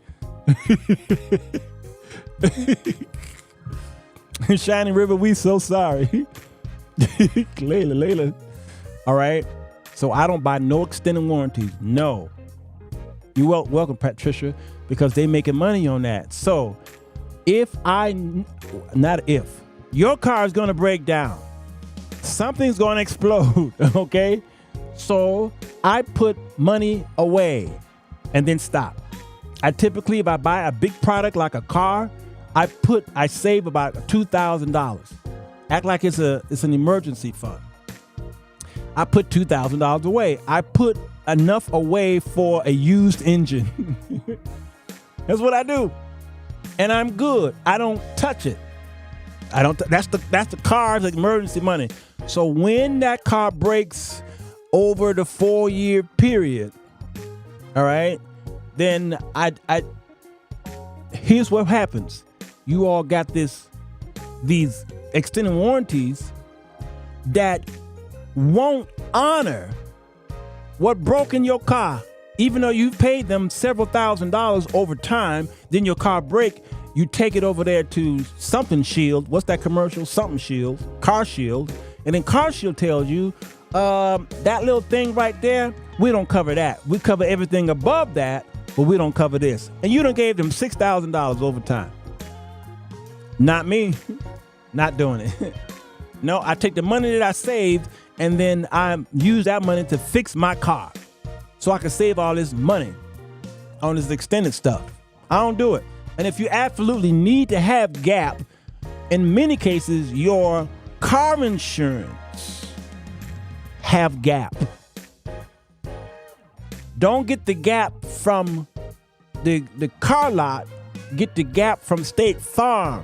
Shining River, we so sorry. Layla. All right. So I don't buy no extended warranties. No. You're welcome, Patricia, because they making money on that. So if your car is going to break down, something's going to explode. Okay. So I put money away and then stop. I typically, if I buy a big product like a car, I save about $2,000. Act like it's an emergency fund. I put $2,000 away. I put enough away for a used engine. That's what I do. And I'm good. I don't touch it. That's the car's emergency money. So when that car breaks over the 4-year period, all right, then here's what happens. You all got these extended warranties that won't honor what broke in your car. Even though you've paid them several $1,000s over time, then your car break, you take it over there to Something Shield. What's that commercial? Something Shield, Car Shield. And then Car Shield tells you, that little thing right there, we don't cover that. We cover everything above that, but we don't cover this. And you done gave them $6,000 over time. Not me. Not doing it. No, I take the money that I saved and then I use that money to fix my car so I can save all this money on this extended stuff. I don't do it. And if you absolutely need to have Gap, in many cases, your car insurance have Gap. Don't get the Gap from the car lot. Get the Gap from State Farm.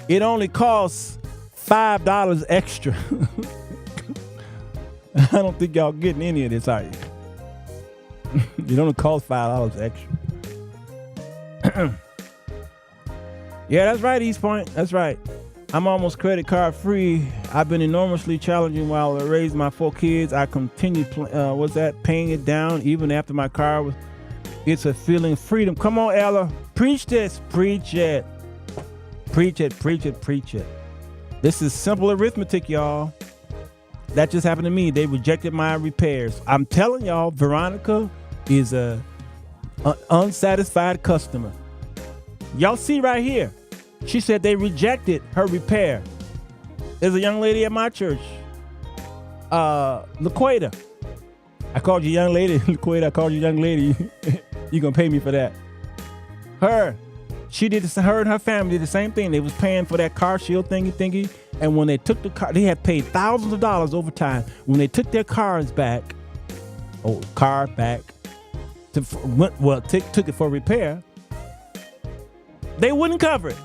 It only costs $5 extra. I don't think y'all getting any of this, are you? It only costs $5 extra. Yeah, that's right, East Point. That's right. I'm almost credit card free. I've been enormously challenging while I raised my 4 kids. I continue paying it down even after my car was. It's a feeling of freedom. Come on, Ella. Preach this. Preach it. Preach it, preach it, preach it. This is simple arithmetic, y'all. That just happened to me. They rejected my repairs. I'm telling y'all, Veronica is an unsatisfied customer. Y'all see right here. She said they rejected her repair. There's a young lady at my church, LaQueta. I called you young lady, LaQueta. I called you young lady. You're going to pay me for that. She did this, her and her family did the same thing. They was paying for that Car Shield thingy. And when they took the car, they had paid thousands of dollars over time. When they took their cars back, took it for repair, they wouldn't cover it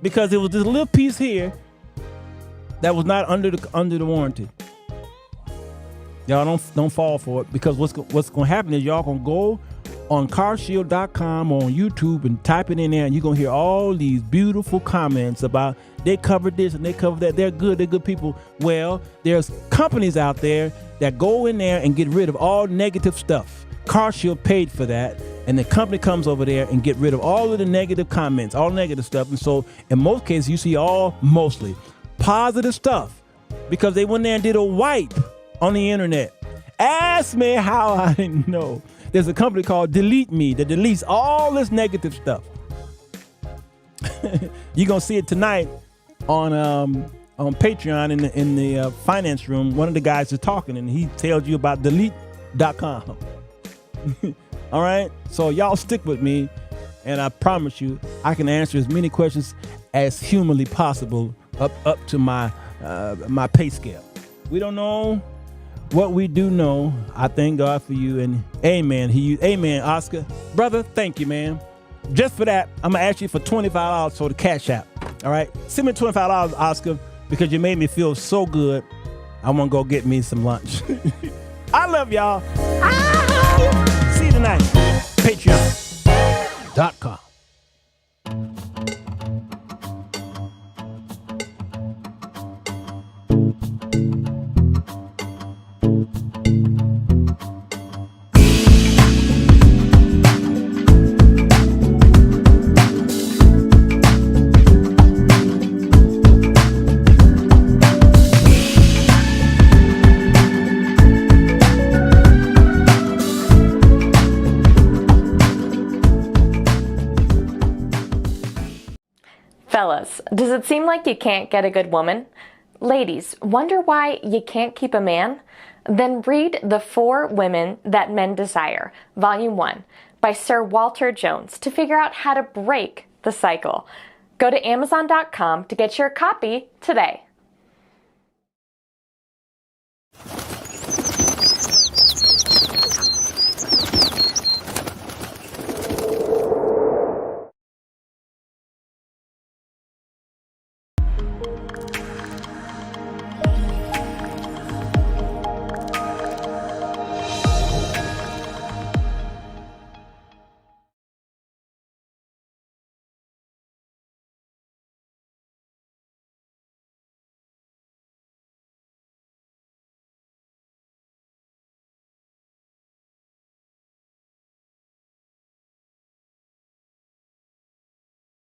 because it was this little piece here that was not under the warranty. Y'all don't fall for it, because what's going to happen is y'all going to go on carshield.com or on YouTube and type it in there, and you're going to hear all these beautiful comments about they covered this and they covered that. They're good people. Well, there's companies out there that go in there and get rid of all negative stuff. CarShield paid for that, and the company comes over there and get rid of all of the negative comments, all negative stuff. And so in most cases, you see mostly positive stuff because they went there and did a wipe on the internet. Ask me how I know. There's a company called Delete Me that deletes all this negative stuff. You're going to see it tonight on Patreon in the finance room. One of the guys is talking and he tells you about delete.com. All right. So y'all stick with me, and I promise you I can answer as many questions as humanly possible up to my pay scale. We don't know what we do know. I thank God for you, and amen. Amen, Oscar. Brother, thank you, man. Just for that, I'm going to ask you for $25 for the Cash App. All right? Send me $25, Oscar, because you made me feel so good. I want to go get me some lunch. I love y'all. See you tonight. Patreon.com. Fellas, does it seem like you can't get a good woman? Ladies, wonder why you can't keep a man? Then read The 4 Women That Men Desire, Volume 1, by Sirwalterj to figure out how to break the cycle. Go to Amazon.com to get your copy today.